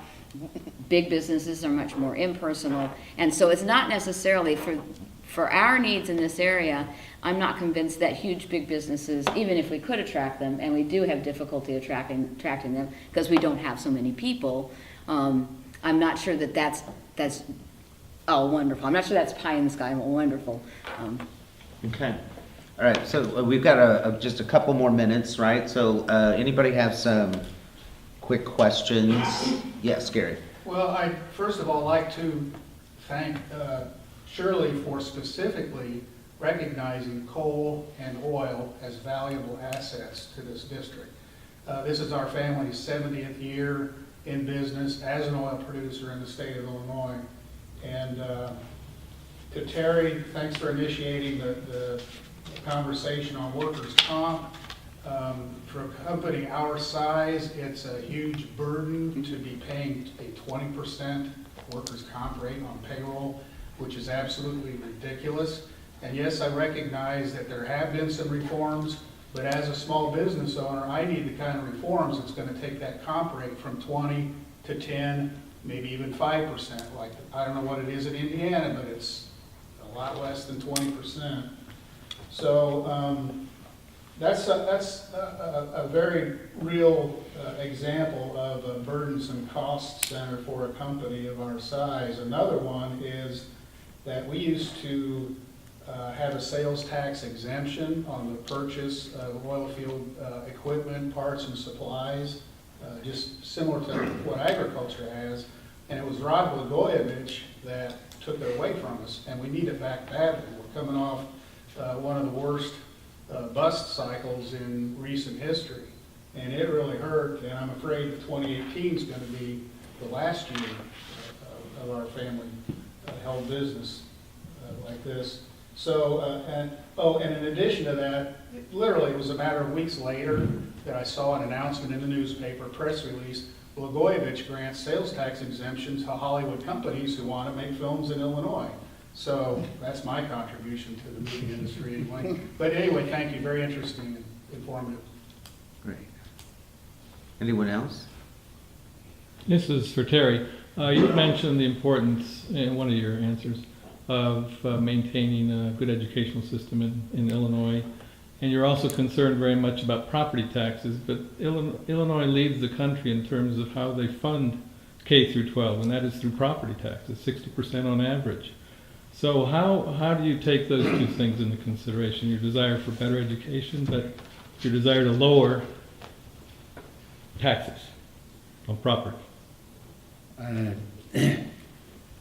Big businesses are much more impersonal. And so it's not necessarily for our needs in this area. I'm not convinced that huge big businesses, even if we could attract them, and we do have difficulty attracting them because we don't have so many people, I'm not sure that that's oh, wonderful. I'm not sure that's pie in the sky, wonderful. Okay. All right, so we've got just a couple more minutes, right? So anybody have some quick questions? Yes, Gary. Well, I'd first of all like to thank Shirley for specifically recognizing coal and oil as valuable assets to this district. This is our family's 70th year in business as an oil producer in the state of Illinois. And to Terry, thanks for initiating the conversation on workers' comp. For a company our size, it's a huge burden to be paying a 20% workers' comp rate on payroll, which is absolutely ridiculous. And yes, I recognize that there have been some reforms, but as a small business owner, I need the kind of reforms that's going to take that comp rate from 20 to 10, maybe even 5%. Like, I don't know what it is in Indiana, but it's a lot less than 20%. So that's a very real example of a burdensome cost center for a company of our size. Another one is that we used to have a sales tax exemption on the purchase of oil field equipment, parts, and supplies, just similar to what agriculture has. And it was Rod Blagojevich that took it away from us, and we need it back badly. We're coming off one of the worst bust cycles in recent history, and it really hurt, and I'm afraid that 2018 is going to be the last year of our family held business like this. So, and in addition to that, literally it was a matter of weeks later that I saw an announcement in the newspaper, press release, Blagojevich grants sales tax exemptions to Hollywood companies who want to make films in Illinois. So that's my contribution to the movie industry anyway. But anyway, thank you. Very interesting and informative. Great. Anyone else? This is for Terry. You mentioned the importance in one of your answers of maintaining a good educational system in Illinois. And you're also concerned very much about property taxes, but Illinois leads the country in terms of how they fund K through 12, and that is through property taxes, 60% on average. So how do you take those two things into consideration? Your desire for better education, but your desire to lower taxes on property? I'm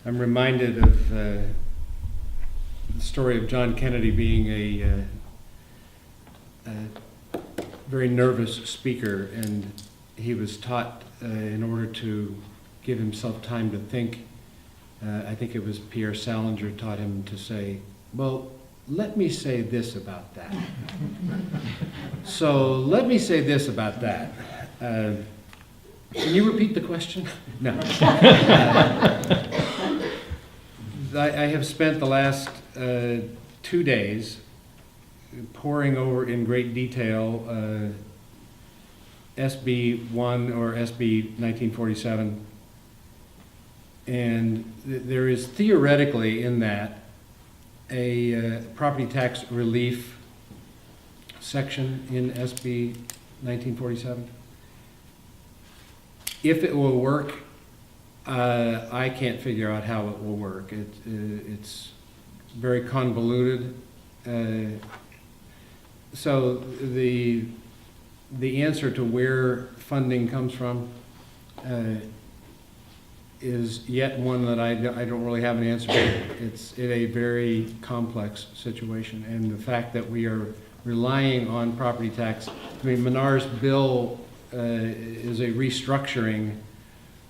reminded of the story of John Kennedy being a very nervous speaker, and he was taught in order to give himself time to think. I think it was Pierre Salinger taught him to say, well, let me say this about that. So let me say this about that. Can you repeat the question? No. I have spent the last 2 days poring over in great detail SB 1 or SB 1947, and there is theoretically in that a property tax relief section in SB 1947. If it will work, I can't figure out how it will work. It's very convoluted. So the answer to where funding comes from is yet one that I don't really have an answer for. It's a very complex situation, and the fact that we are relying on property tax. I mean, Menard's bill is a restructuring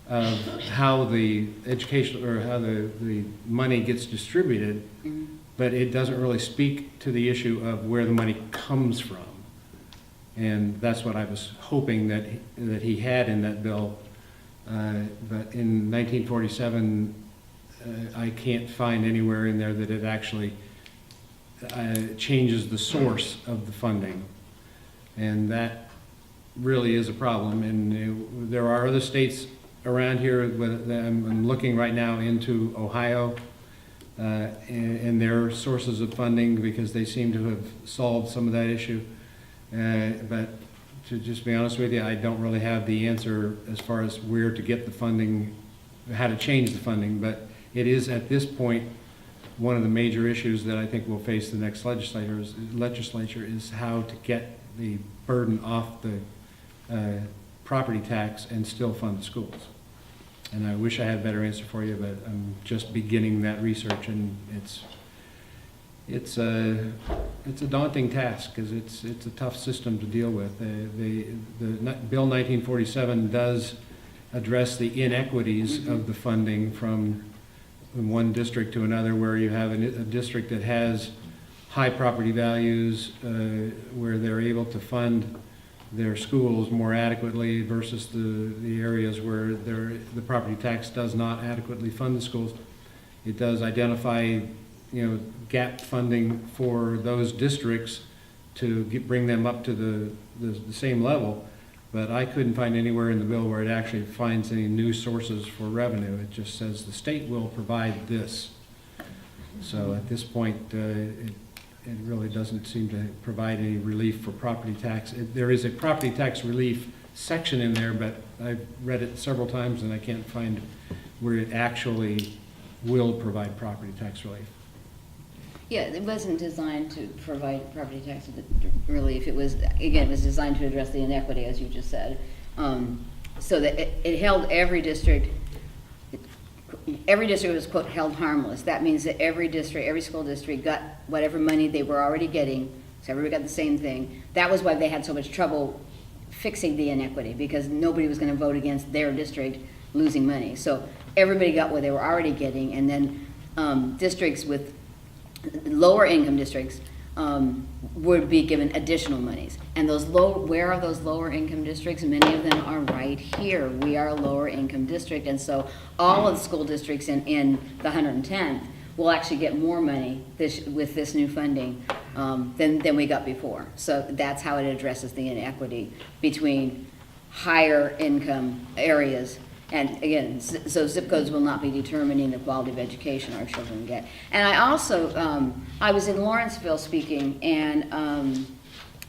of how the education or how the money gets distributed, but it doesn't really speak to the issue of where the money comes from. And that's what I was hoping that he had in that bill. But in 1947, I can't find anywhere in there that it actually changes the source of the funding. And that really is a problem. And there are other states around here. I'm looking right now into Ohio and their sources of funding, because they seem to have solved some of that issue. But to just be honest with you, I don't really have the answer as far as where to get the funding, how to change the funding. But it is at this point one of the major issues that I think will face the next legislature is how to get the burden off the property tax and still fund the schools. And I wish I had a better answer for you, but I'm just beginning that research, and it's a daunting task, because it's a tough system to deal with. The Bill 1947 does address the inequities of the funding from one district to another, where you have a district that has high property values, where they're able to fund their schools more adequately versus the areas where the property tax does not adequately fund the schools. It does identify, gap funding for those districts to bring them up to the same level, but I couldn't find anywhere in the bill where it actually finds any new sources for revenue. It just says the state will provide this. So at this point, it really doesn't seem to provide any relief for property tax. There is a property tax relief section in there, but I've read it several times and I can't find where it actually will provide property tax relief. Yeah, it wasn't designed to provide property tax relief. It was designed to address the inequity, as you just said. So that it held every district was, quote, held harmless. That means that every school district got whatever money they were already getting, so everybody got the same thing. That was why they had so much trouble fixing the inequity, because nobody was going to vote against their district losing money. So everybody got what they were already getting, and then districts with lower income districts would be given additional monies. And where are those lower income districts? Many of them are right here. We are a lower income district, and so all of the school districts in the 110th will actually get more money with this new funding than we got before. So that's how it addresses the inequity between higher income areas. And again, so zip codes will not be determining the quality of education our children get. And I also, I was in Lawrenceville speaking, and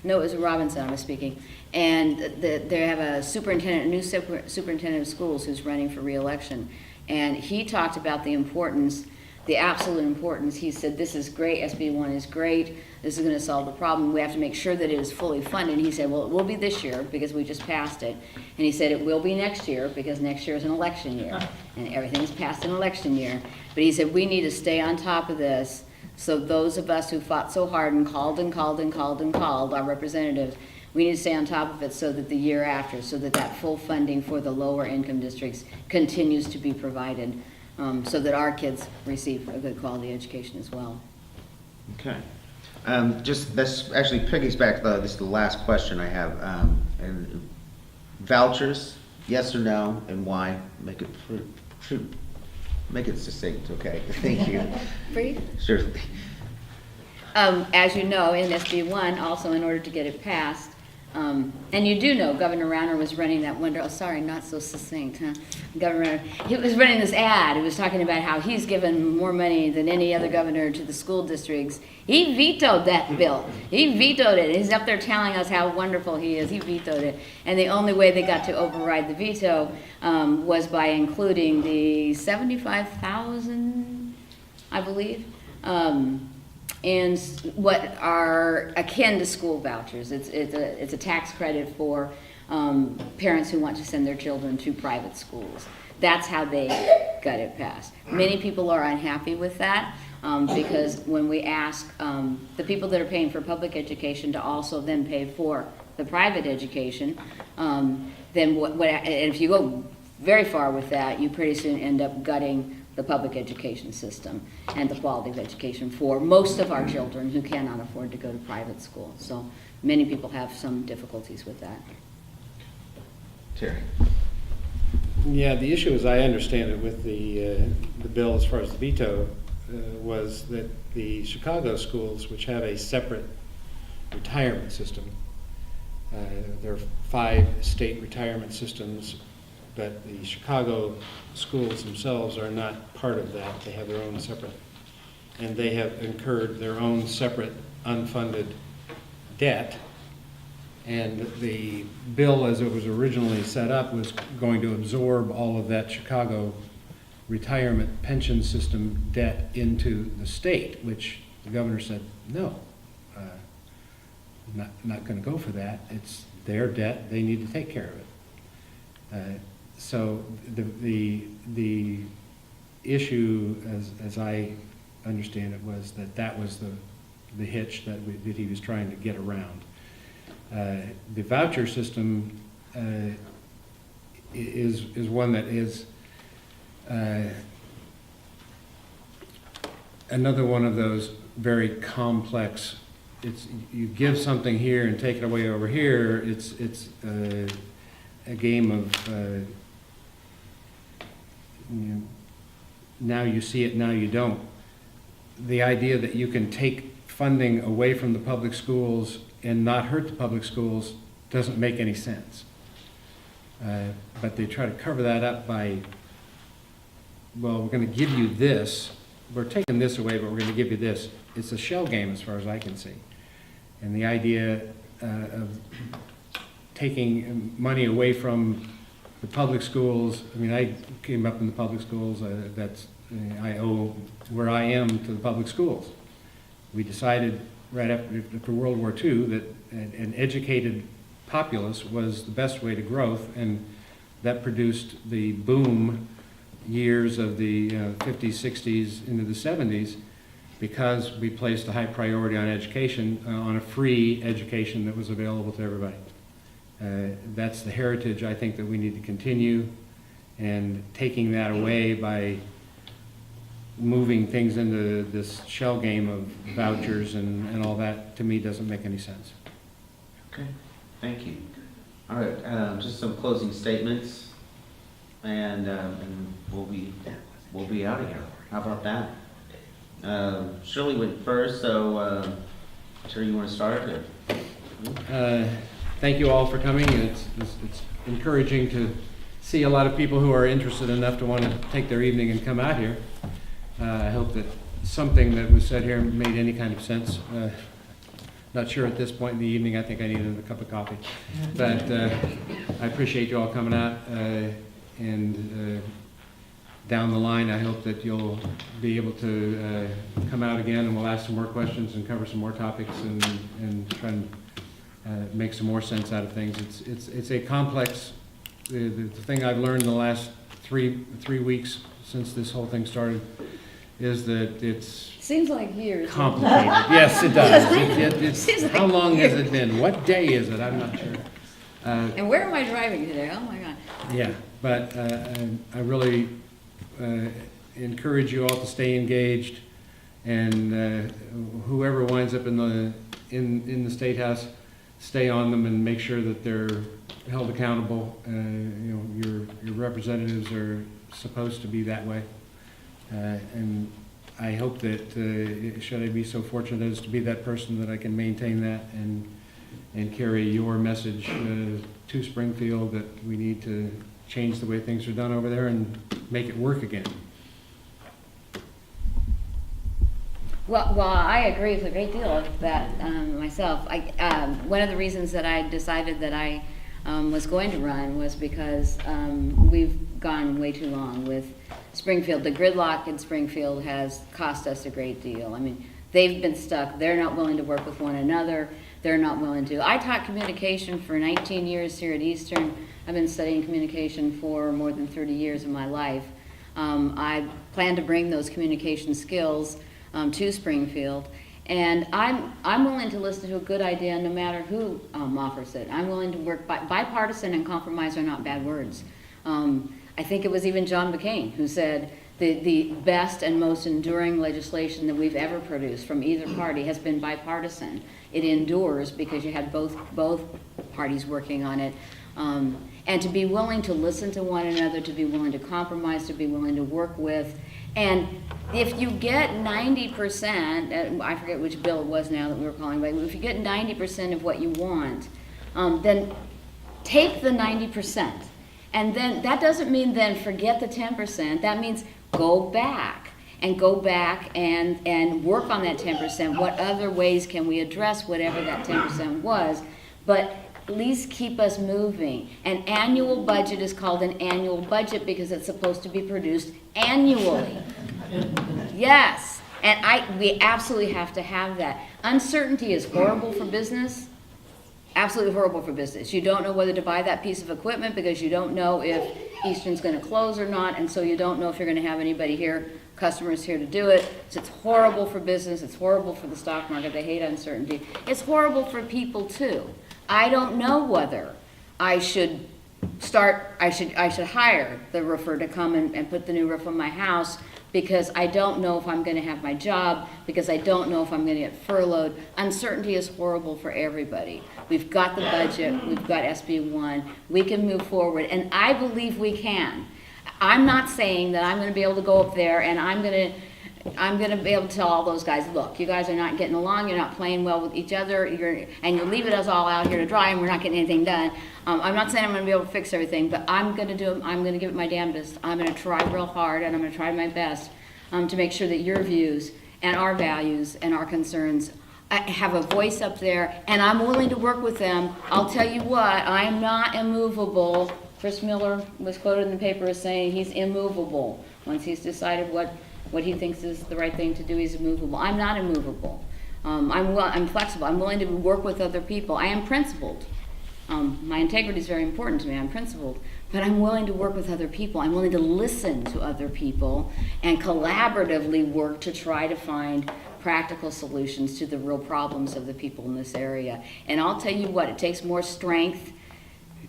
no, it was in Robinson I was speaking, and they have a superintendent, a new superintendent of schools who's running for re-election, and he talked about the importance, the absolute importance. He said, this is great, SB1 is great, this is going to solve the problem, we have to make sure that it is fully funded. And he said, well, it will be this year because we just passed it. And he said, it will be next year because next year is an election year, and everything's passed in election year. But he said, we need to stay on top of this, so those of us who fought so hard and called and called and called and called, our representatives, we need to stay on top of it so that the year after, so that that full funding for the lower income districts continues to be provided, so that our kids receive a good quality education as well. Okay. Just, this actually piggyback, this is the last question I have. And vouchers, yes or no, and why? Make it succinct, okay? Thank you. Free? Sure. As you know, in SB1, also in order to get it passed, and you do know Governor Rauner was running that sorry, not so succinct, huh? Governor, he was running this ad. He was talking about how he's given more money than any other governor to the school districts. He vetoed that bill. He vetoed it. He's up there telling us how wonderful he is. He vetoed it. And the only way they got to override the veto was by including the $75,000, I believe, and what are akin to school vouchers. It's a tax credit for parents who want to send their children to private schools. That's how they got it passed. Many people are unhappy with that because when we ask the people that are paying for public education to also then pay for the private education, then and if you go very far with that, you pretty soon end up gutting the public education system and the quality of education for most of our children who cannot afford to go to private school. So many people have some difficulties with that. Terry. Yeah, the issue, as I understand it, with the bill as far as the veto, was that the Chicago schools, which have a separate retirement system, there are 5 state retirement systems, but the Chicago schools themselves are not part of that. They have their own separate, and they have incurred their own separate unfunded debt. And the bill, as it was originally set up, was going to absorb all of that Chicago retirement pension system debt into the state, which the governor said, no, not going to go for that. It's their debt. They need to take care of it. So the issue, as I understand it, was that was the hitch that he was trying to get around. The voucher system is one that is another one of those very complex. It's you give something here and take it away over here. It's a game of now you see it, now you don't. The idea that you can take funding away from the public schools and not hurt the public schools doesn't make any sense. But they try to cover that up by, well, we're going to give you this. We're taking this away, but we're going to give you this. It's a shell game as far as I can see. And the idea of taking money away from the public schools, I mean, I came up in the public schools. I owe where I am to the public schools. We decided right after World War II that an educated populace was the best way to growth, and that produced the boom years of the 50s, 60s, into the 70s, because we placed a high priority on education, on a free education that was available to everybody. That's the heritage I think that we need to continue, and taking that away by moving things into this shell game of vouchers and all that, to me, doesn't make any sense. Okay, thank you. All right, just some closing statements, and we'll be out of here. How about that? Shirley went first, so Terry, you want to start? thank you all for coming. It's encouraging to see a lot of people who are interested enough to want to take their evening and come out here. I hope that something that was said here made any kind of sense. Not sure at this point in the evening. I think I needed a cup of coffee. But I appreciate you all coming out. And down the line, I hope that you'll be able to come out again, and we'll ask some more questions and cover some more topics and try and make some more sense out of things. It's a complex. The thing I've learned in the last three weeks since this whole thing started is that it's Seems like years. complicated. Yes, it does. Seems like How long has it been? What day is it? I'm not sure. And where am I driving today? Oh, my God. Yeah, but I really encourage you all to stay engaged, and whoever winds up in the State House, stay on them and make sure that they're held accountable. Your representatives are supposed to be that way, and I hope that should I be so fortunate as to be that person, that I can maintain that and carry your message to Springfield, that we need to change the way things are done over there and make it work again. Well, I agree with a great deal of that myself. One of the reasons that I decided that I was going to run was because we've gone way too long with Springfield. The gridlock in Springfield has cost us a great deal. I mean, they've been stuck. They're not willing to work with one another. They're not willing to. I taught communication for 19 years here at Eastern. I've been studying communication for more than 30 years of my life. I plan to bring those communication skills to Springfield, and I'm willing to listen to a good idea no matter who offers it. I'm willing to work bipartisan, and compromise are not bad words. I think it was even John McCain who said the best and most enduring legislation that we've ever produced from either party has been bipartisan. It endures because you had both parties working on it. And to be willing to listen to one another, to be willing to compromise, to be willing to work with. And if you get 90%, I forget which bill it was now that we were calling, but if you get 90% of what you want, then take the 90%. And then that doesn't mean then forget the 10%. That means go back and work on that 10%. What other ways can we address whatever that 10% was? But at least keep us moving. An annual budget is called an annual budget because it's supposed to be produced annually. Yes, and we absolutely have to have that. Uncertainty is horrible for business. Absolutely horrible for business. You don't know whether to buy that piece of equipment because you don't know if Eastern's going to close or not, and so you don't know if you're going to have anybody here, customers here to do it. So it's horrible for business. It's horrible for the stock market. They hate uncertainty. It's horrible for people too. I don't know whether I should hire the roofer to come and put the new roof on my house, because I don't know if I'm going to have my job, because I don't know if I'm going to get furloughed. Uncertainty is horrible for everybody. We've got the budget, we've got SB 1, we can move forward, and I believe we can. I'm not saying that I'm going to be able to go up there and I'm going to be able to tell all those guys, look, you guys are not getting along, you're not playing well with each other, and you're leaving us all out here to dry, and we're not getting anything done. I'm not saying I'm going to be able to fix everything, but I'm going to give it my damnedest. I'm going to try real hard, and I'm going to try my best to make sure that your views and our values and our concerns have a voice up there, and I'm willing to work with them. I'll tell you what, I am not immovable. Chris Miller was quoted in the paper as saying he's immovable. Once he's decided what he thinks is the right thing to do, he's immovable. I'm not immovable. I'm flexible. I'm willing to work with other people. I am principled. My integrity is very important to me. I'm principled. But I'm willing to work with other people. I'm willing to listen to other people and collaboratively work to try to find practical solutions to the real problems of the people in this area. And I'll tell you what, it takes more strength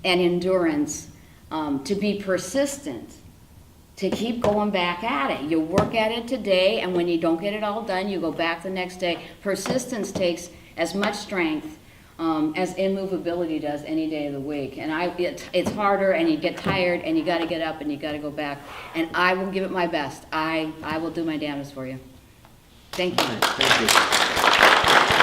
and endurance to be persistent, to keep going back at it. You work at it today, and when you don't get it all done, you go back the next day. Persistence takes as much strength as immovability does any day of the week. And it's harder, and you get tired, and you got to get up, and you got to go back. And I will give it my best. I will do my damnedest for you. Thank you. Thank you.